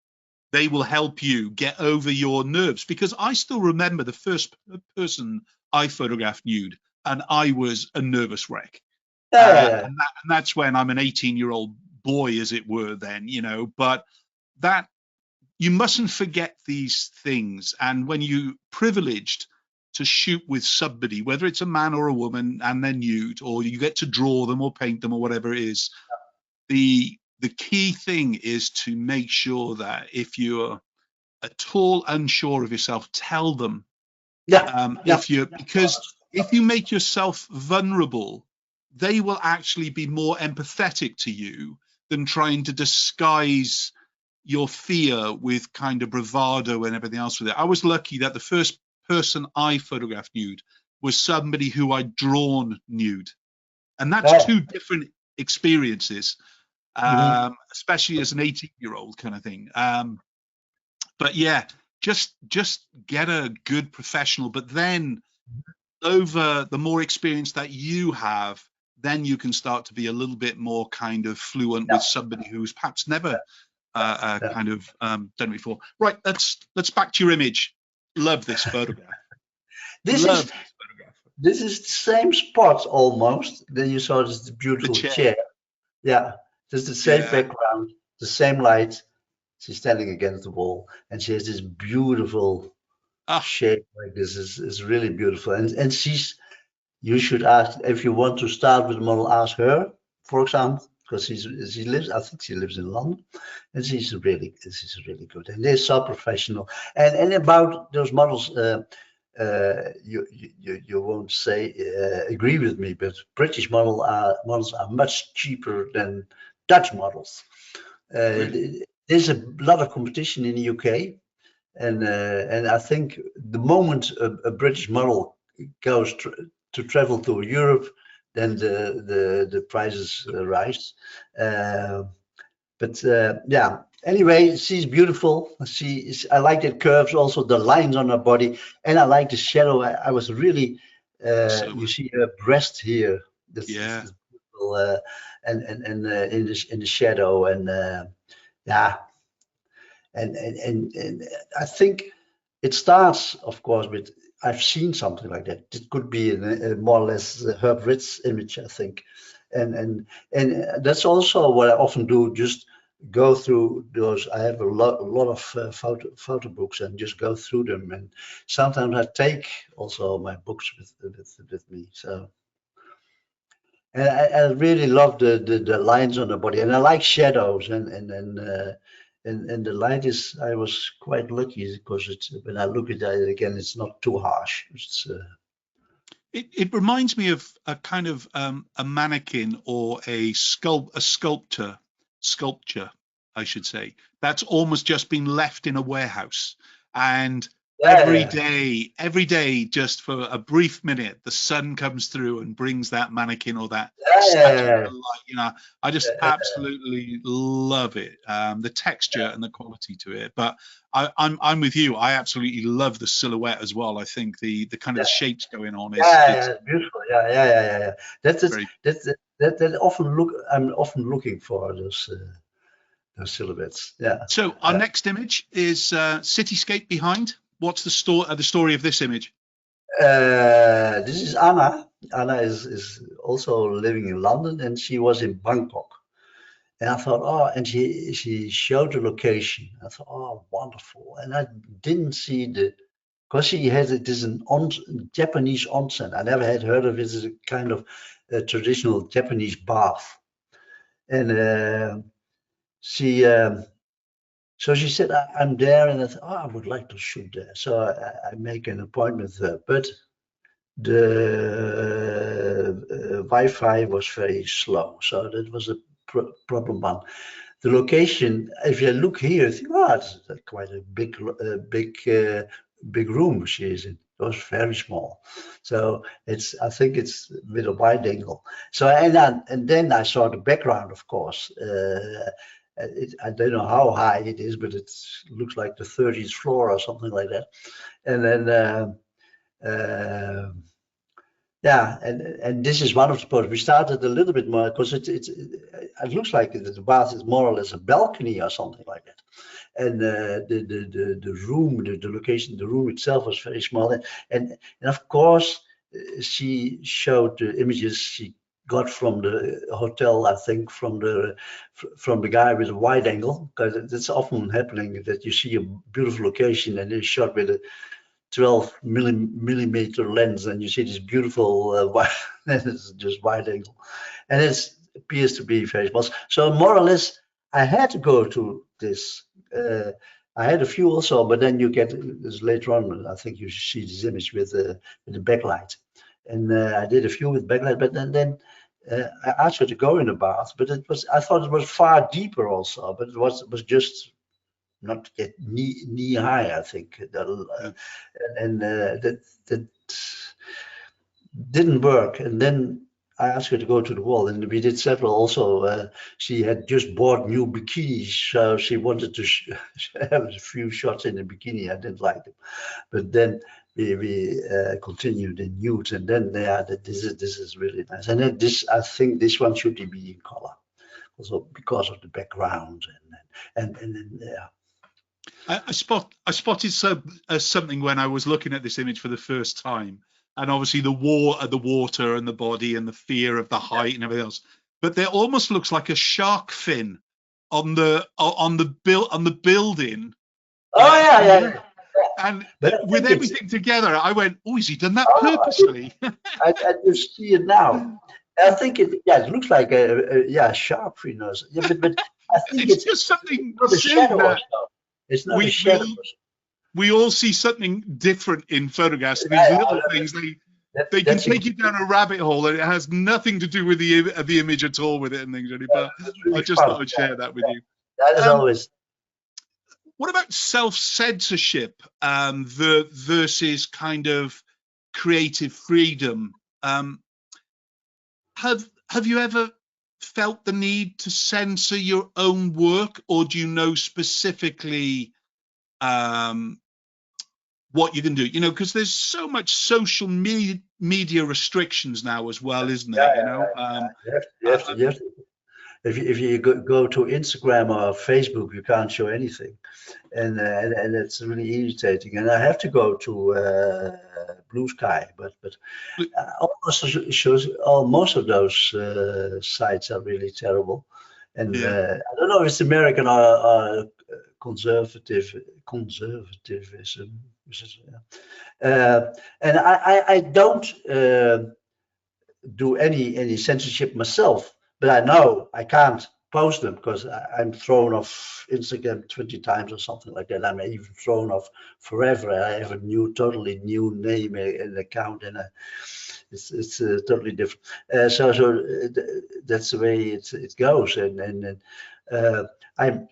they will help you get over your nerves. Because I still remember the first person I photographed nude, and I was a nervous wreck. And that's when I'm an 18-year-old boy, as it were, then, but that you mustn't forget these things. And when you're privileged to shoot with somebody, whether it's a man or a woman, and they're nude, or you get to draw them or paint them or whatever it is, the key thing is to make sure that if you're at all unsure of yourself, tell them. Because if you make yourself vulnerable, they will actually be more empathetic to you than trying to disguise your fear with kind of bravado and everything else with it. I was lucky that the first person I photographed nude was somebody who I'd drawn nude. And that's 2 different experiences, especially as an 18-year-old kind of thing. But yeah, just get a good professional. But then over the more experience that you have, then you can start to be a little bit more kind of fluent with somebody who's perhaps never kind of done it before. Right, let's back to your image. Love this photograph. This is the same spot almost. Then you saw this beautiful chair. Yeah, just the same background, the same light. She's standing against the wall, and she has this beautiful shape like this. Is really beautiful, and you should ask, if you want to start with the model, ask her, for example, because I think she lives in London, and she's really good, and they're so professional. And about those models, you won't agree with me, but British models are much cheaper than Dutch models. There's a lot of competition in the UK. and I think the moment a British model goes to travel to Europe, then the prices rise. But yeah. Anyway, she's beautiful. I like the curves, also the lines on her body, and I like the shadow. I was really, you see her breast here. Yeah. This beautiful, and in the shadow, and yeah, and I think it starts, of course, with I've seen something like that. It could be more or less Herb Ritz image, I think, and that's also what I often do. Just go through those. I have a lot of photo books and just go through them. And sometimes I take also my books with me. So. And I really love the lines on the body, and I like shadows, and the light is. I was quite lucky because it's when I look at it again, it's not too harsh. It reminds me of a kind of a mannequin or a sculpture, I should say, that's almost just been left in a warehouse, and every day, just for a brief minute, the sun comes through and brings that mannequin or that statue to light. You know, I just absolutely love it, the texture and the quality to it. But I'm with you. I absolutely love the silhouette as well. I think the kind of the shapes going on is beautiful. Yeah. That often I'm often looking for those silhouettes. Yeah. So our next image is cityscape behind. What's the story of this image? This is Anna. Anna is also living in London, and she was in Bangkok. And I thought, oh, and she showed the location. I thought, oh, wonderful. And I didn't see because she has it is an Japanese onsen. I never had heard of it. It's a kind of traditional Japanese bath. And so she said, I'm there, and I thought, oh, I would like to shoot there. So I make an appointment with her, but the Wi-Fi was very slow. So that was a problem one. The location, if you look here, you think, oh, it's quite a big room she is in. It was very small. So I think it's with a wide angle. So, and then I saw the background, of course. I don't know how high it is, but it looks like the 30th floor or something like that. And then, yeah, and this is one of the spots. We started a little bit more because it looks like the bath is more or less a balcony or something like that. And the room, the location, the room itself was very small. And of course, she showed the images she got from the hotel, I think, from the guy with a wide angle, because it's often happening that you see a beautiful location and it's shot with a 12 millimeter lens, and you see this beautiful it's just wide angle, and it appears to be very small. So more or less, I had to go to this. I had a few also, but then you get this later on. I think you see this image with the backlight, and I did a few with backlight, but then I asked her to go in the bath, but I thought it was far deeper also, but it was just not yet knee high, I think, and that didn't work. And then I asked her to go to the wall, and we did several also. She had just bought new bikinis, so she wanted to have a few shots in the bikini. I didn't like them, but then we continued in nude, and then this is really nice. And then I think this one should be in color, also because of the background and yeah. I spotted something when I was looking at this image for the first time, and obviously the water and the body and the fear of the height and everything else. But there almost looks like a shark fin on the building. Oh yeah. And with everything together, I went, "Oh, has he done that purposely?" I just see it now. I think it looks like a shark fin. Yeah, but I think it's just something. Not a shadow. It's not a shadow. We all see something different in photographs. These little things, they can take you down a rabbit hole, and it has nothing to do with the image at all with it and things. But really I just thought I'd share that with you. That is always. What about self-censorship versus kind of creative freedom? Have you ever felt the need to censor your own work, or do you know specifically what you can do? You know, because there's so much social media restrictions now as well, isn't there? You know, you have to. If you go to Instagram or Facebook, you can't show anything, and it's really irritating. And I have to go to Blue Sky, but most of those sites are really terrible. And yeah, I don't know if it's American or conservatism. And I don't do any censorship myself, but I know I can't post them because I'm thrown off Instagram 20 times or something like that. I'm even thrown off forever. I have a totally new name and account, and it's totally different. So that's the way it goes, and I'm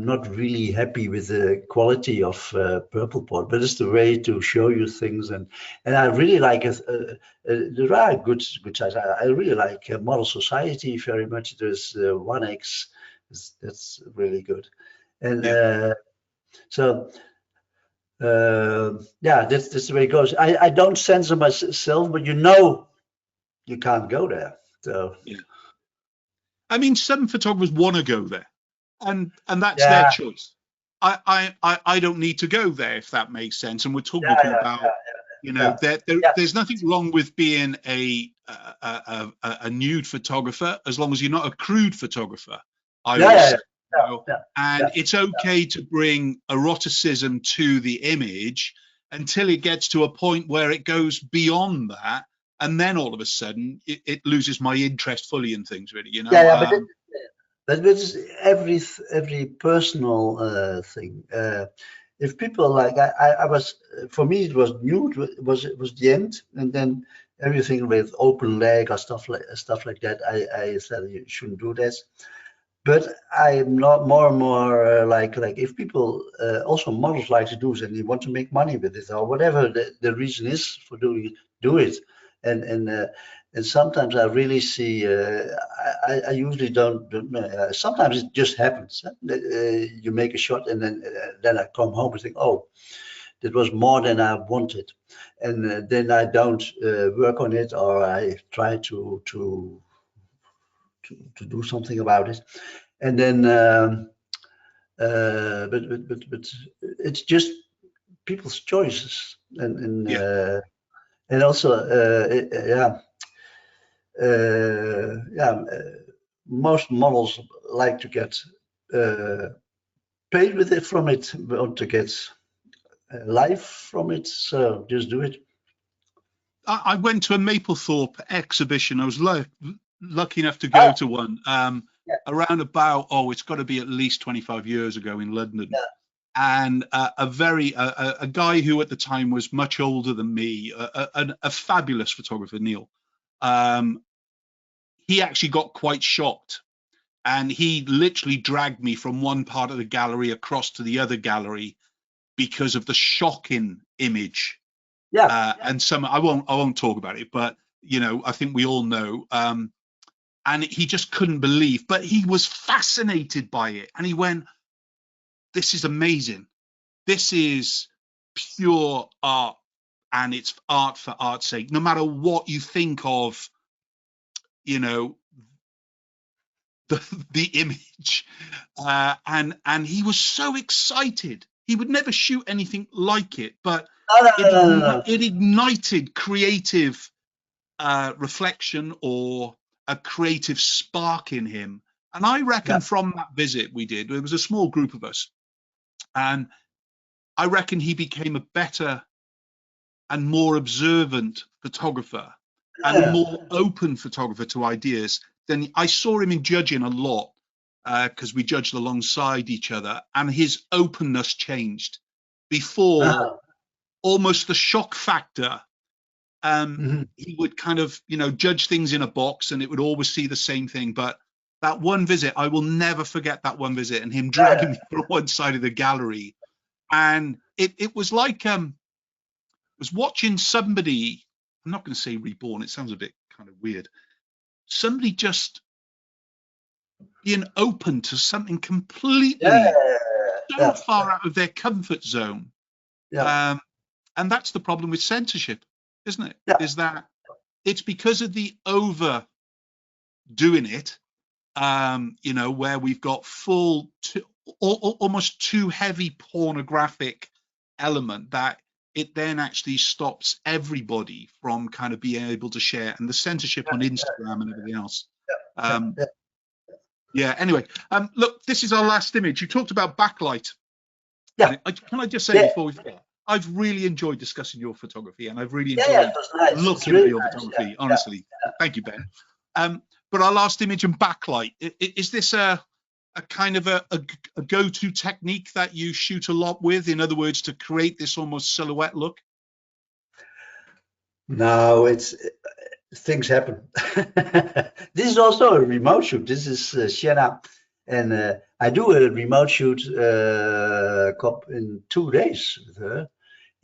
not really happy with the quality of Purple Pot, but it's the way to show you things, and I really like it. There are good sites. I really like Model Society very much. There's 1X, that's really good, and yeah. so yeah, that's the way it goes. I don't censor myself, but you can't go there. So Yeah. I mean, some photographers want to go there, and that's their yeah, choice. I don't need to go there, if that makes sense. And we're talking about, you know, yeah, there's nothing wrong with being a nude photographer as long as you're not a crude photographer. I yeah, always yeah, say, you know, yeah, and it's okay to bring eroticism to the image until it gets to a point where it goes beyond that, and then all of a sudden it loses my interest fully in things, really, you know. yeah. But it's every personal thing. If people like I was, for me it was nude. It was the end, and then everything with open leg or stuff like that. I said you shouldn't do this. But I'm not more and more like if people also models like to do it and they want to make money with it or whatever the reason is for doing it, do it. And sometimes I really see I usually don't know. Sometimes it just happens. You make a shot and then I come home and think, oh, that was more than I wanted, and then I don't work on it, or I try to do something about it. And then but it's just people's choices, Yeah. and also most models like to get paid with it from it, want to get life from it, so just do it. I went to a Maplethorpe exhibition. I was lucky enough to go Ah, to one yeah, around about, it's got to be at least 25 years ago in London. yeah, And a guy who at the time was much older than me, a fabulous photographer, Neil. He actually got quite shocked, and he literally dragged me from one part of the gallery across to the other gallery because of the shocking image. yeah, And some I won't talk about it, but you know, I think we all know. And he just couldn't believe, but he was fascinated by it, and he went, "This is amazing. This is pure art, and it's art for art's sake. No matter what you think of, you know, the image." And he was so excited. He would never shoot anything like it, but no, no, it no, no, no. it ignited creative reflection or a creative spark in him. And I Yeah, reckon from that visit we did, there was a small group of us, and I reckon he became a better and more observant photographer and a yeah, more open photographer to ideas. Then I saw him in judging a lot because we judged alongside each other, and his openness changed. Before, uh-huh. almost the shock factor, Mhm. he would kind of, you know, judge things in a box, and it would always see the same thing. But That one visit, I will never forget that one visit, and him dragging me from one side of the gallery. And it was like was watching somebody, I'm not going to say reborn, it sounds a bit kind of weird, somebody just being open to something completely so far out of their comfort zone. And that's the problem with censorship, isn't it? Is that it's because of the overdoing it, you know, where we've got full, almost too heavy pornographic element, that it then actually stops everybody from kind of being able to share, and the censorship on Instagram and everything else. Yeah. Anyway, look, this is our last image. You talked about backlight. Yeah. Can I just say before we forget, I've really enjoyed discussing your photography, and I've really enjoyed looking at your photography. Honestly, thank you, Ben. But our last image and backlight, is this a kind of a go-to technique that you shoot a lot with? In other words, to create this almost silhouette look? No, it's things happen. This is also a remote shoot. This is Sienna, and I do a remote shoot in 2 days with her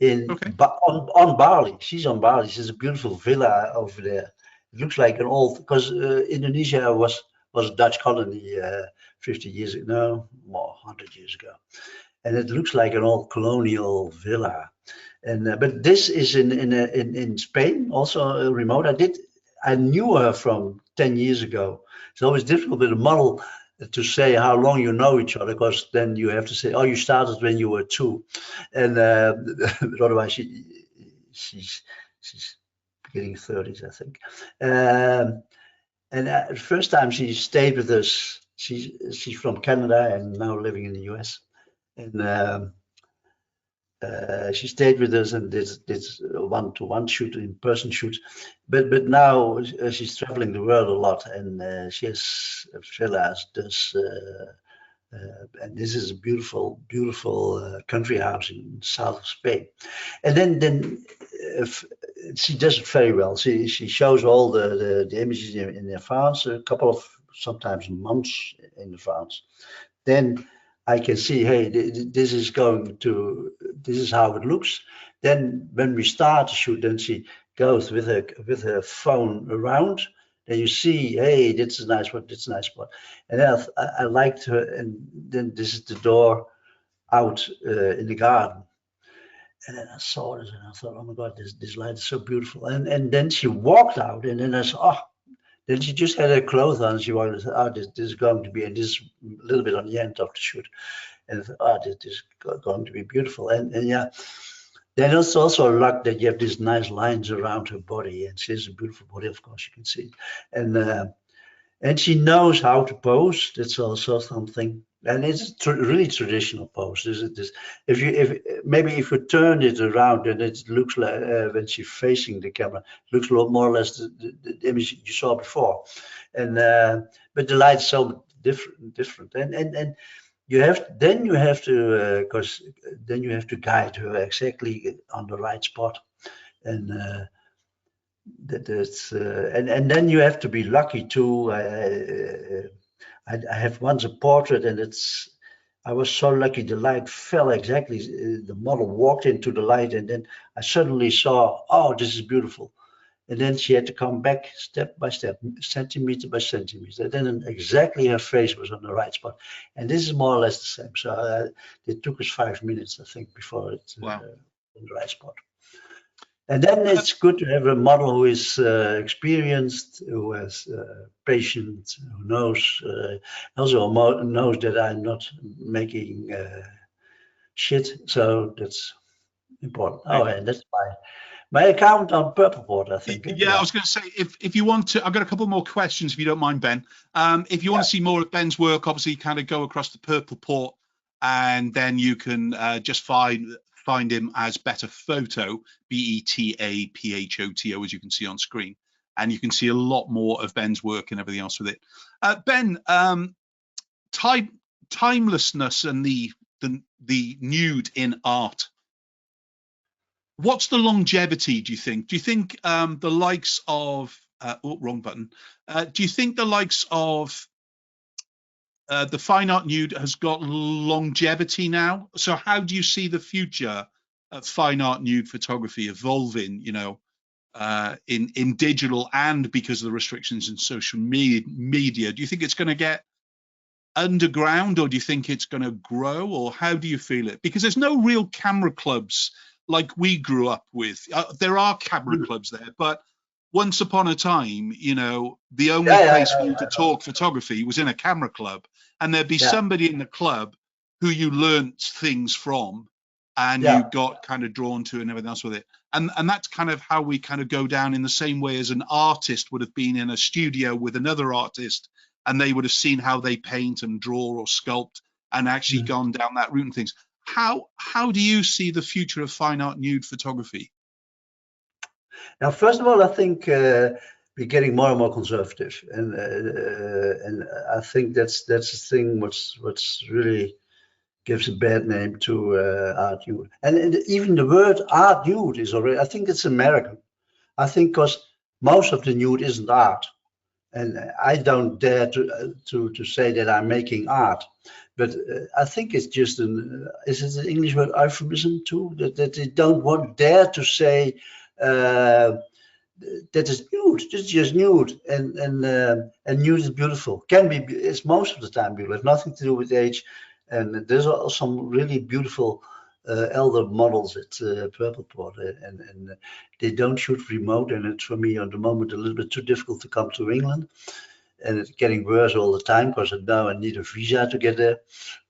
on Bali. She's on Bali. She's a beautiful villa over there. It looks like an old, because Indonesia was a Dutch colony 50 years ago, no, more 100 years ago, and it looks like an old colonial villa. And but this is in Spain, also remote. I knew her from 10 years ago. It's always difficult with a model to say how long you know each other, because then you have to say, oh, you started when you were 2, and otherwise she's beginning 30s, I think. And the first time she stayed with us, she's from Canada and now living in the US, and she stayed with us and did one-to-one shoot, in-person shoot, but now she's traveling the world a lot, and she has villas, and this is a beautiful country house in south of Spain. And then she does it very well. She shows all the images in advance, a couple of sometimes months in advance. Then I can see, hey, this is how it looks. Then when we start to shoot, then she goes with her phone around. Then you see, hey, that's a nice one, that's a nice one. And then I liked her, and then this is the door out in the garden. And then I saw this, and I thought, oh my God, this light is so beautiful. And then she walked out, and then I saw, oh. Then she just had her clothes on. She wanted to say, oh, this is going to be, and this is a little bit on the end of the shoot. And I thought, oh, this is going to be beautiful. And yeah, then it's also a luck that you have these nice lines around her body. And she has a beautiful body, of course, you can see. And she knows how to pose. That's also something. And it's really traditional pose. If you turn it around, and it looks like when she's facing the camera, it looks a lot more or less the image you saw before. And but the light's so different. And you have to because then you have to guide her exactly on the right spot. And and then you have to be lucky too. I have once a portrait, and I was so lucky. The light fell exactly. The model walked into the light, and then I suddenly saw, oh, this is beautiful. And then she had to come back step by step, centimeter by centimeter. Then exactly her face was on the right spot. And this is more or less the same. So it took us 5 minutes, I think, before it's in the right spot. And then it's good to have a model who is experienced, who has patience, who knows, also knows that I'm not making shit. So that's important. Oh, and that's my account on Purpleboard, I think. Yeah, I was going to say, if you want to, I've got a couple more questions, if you don't mind, Ben. If you want to see more of Ben's work, obviously kind of go across to Purpleport, and then you can just find him as Better Photo, BETAPHOTO, as you can see on screen, and you can see a lot more of Ben's work and everything else with it. Ben, timelessness and the nude in art. What's the longevity, do you think? Do you think the likes of wrong button? Do you think the likes of the fine art nude has got longevity now. So how do you see the future of fine art nude photography evolving? You know, in digital, and because of the restrictions in social media, do you think it's going to get underground, or do you think it's going to grow, or how do you feel it? Because there's no real camera clubs like we grew up with. There are camera clubs there, but once upon a time, you know, the only place for you to talk photography was in a camera club, and there'd be somebody in the club who you learnt things from, and you got kind of drawn to and everything else with it. And that's kind of how we kind of go down, in the same way as an artist would have been in a studio with another artist, and they would have seen how they paint and draw or sculpt, and actually gone down that route and things. How do you see the future of fine art nude photography? Now, first of all, I think we're getting more and more conservative, and I think that's the thing what's really gives a bad name to art nude. And even the word art nude is already, I think it's American. I think because most of the nude isn't art, and I don't dare to say that I'm making art, but I think it's just is it an English word, euphemism too, that they don't dare to say that is nude. It's just nude, and nude is beautiful. Can be, it's most of the time beautiful. It has nothing to do with age. And there's also some really beautiful elder models at Purpleport, and they don't shoot remote, and it's for me at the moment a little bit too difficult to come to England, and it's getting worse all the time because now I need a visa to get there.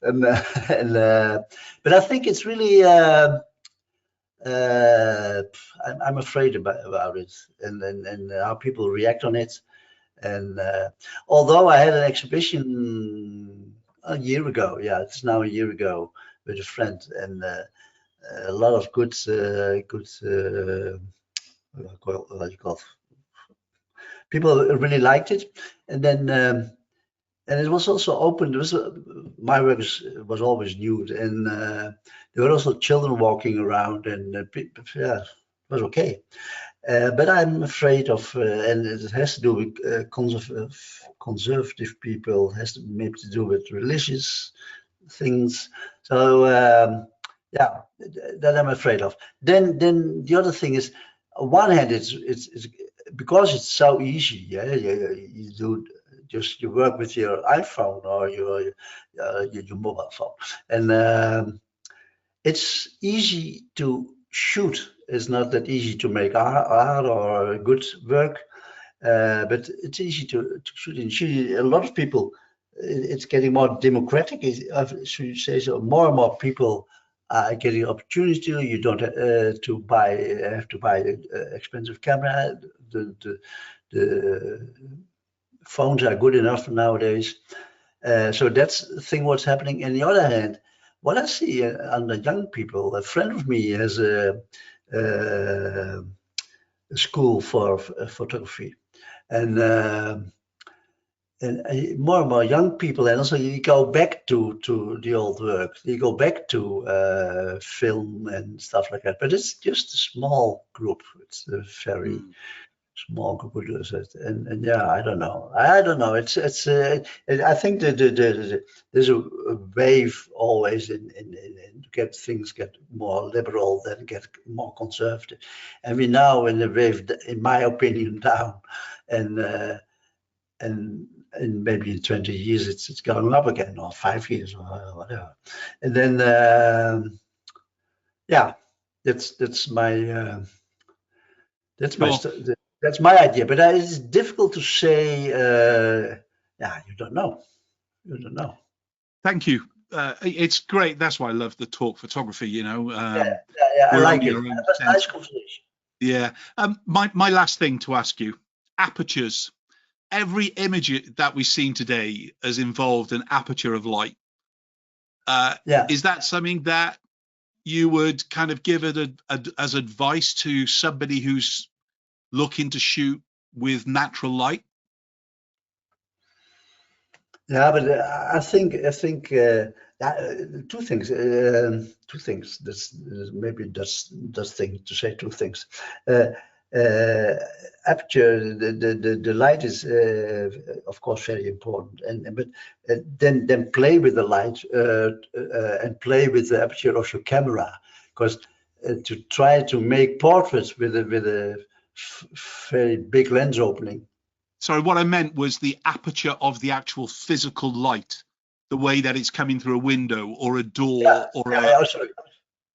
But I think it's really I'm afraid about it, and how people react on it. And although I had an exhibition a year ago, it's now a year ago, with a friend, and a lot of good what you call, people really liked it. And then and it was also open. There was my work was always nude, and there were also children walking around, and it was okay. But I'm afraid of, and it has to do with conservative people, has to maybe to do with religious things. So that I'm afraid of. Then the other thing is, on one hand, it's because it's so easy. You do just you work with your iPhone or your mobile phone, and it's easy to shoot. It's not that easy to make art or good work, but it's easy to shoot. And a lot of people, it's getting more democratic. Should you say so? More and more people are getting opportunity. You don't have to buy an expensive camera. The phones are good enough nowadays. So that's the thing. What's happening. On the other hand, what I see under young people, a friend of me has a school for photography, and more and more young people, and also you go back to the old work. You go back to film and stuff like that. But it's just a small group. It's a very small group who does it, and yeah, I don't know. It's I think that there's a wave always in get more liberal, then get more conservative, and we now in the wave, in my opinion, down, and maybe in 20 years it's going up again, or 5 years or whatever, and then that's my that's my idea, but it's difficult to say. You don't know. Thank you. It's great. That's why I love the talk photography. You know, I like it. That's a nice conversation. Yeah. My last thing to ask you: apertures. Every image that we've seen today has involved an aperture of light. Is that something that you would kind of give it as advice to somebody who's looking to shoot with natural light? Yeah, but I think two things. That's maybe that's thing to say two things. aperture, the light is of course very important, but then play with the light and play with the aperture of your camera, because to try to make portraits with a very big lens opening. Sorry, what I meant was the aperture of the actual physical light, the way that it's coming through a window or a door or a. Sorry.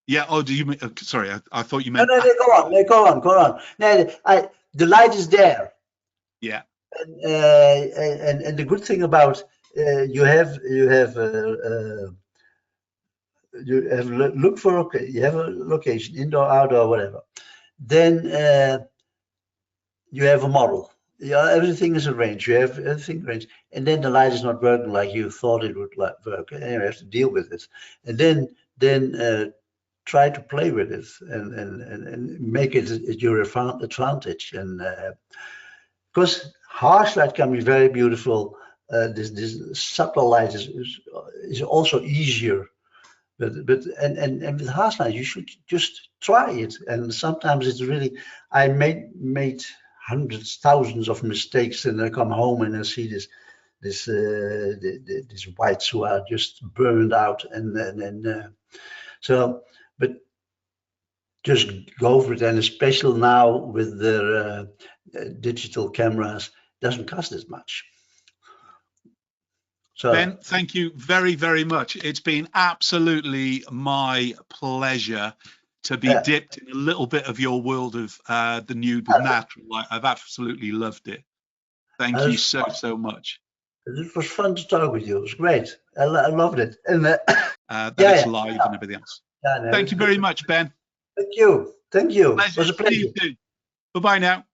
Yeah. Oh, do you mean? Sorry, I thought you meant. No, go on. No, the light is there. Yeah. And the good thing about you have look for you have a location, indoor, outdoor, whatever. Then you have a model. Yeah, everything is arranged. You have everything arranged, and then the light is not working like you thought it would work, and you have to deal with it. And then try to play with it and make it at your advantage. And because harsh light can be very beautiful, this subtle light is also easier. But with harsh light, you should just try it. And sometimes it's really, I made hundreds, thousands of mistakes, and I come home and I see this whites who are just burned out, so. But just go for it, and especially now with their digital cameras, doesn't cost as much. So, Ben, thank you very, very much. It's been absolutely my pleasure to be dipped in a little bit of your world of the nude with natural light. I've absolutely loved it. Thank you so much. It was fun to talk with you. It was great. I loved it. And it's live and everything else. Thank you very much, Ben. Thank you. It was a pleasure. Bye-bye now.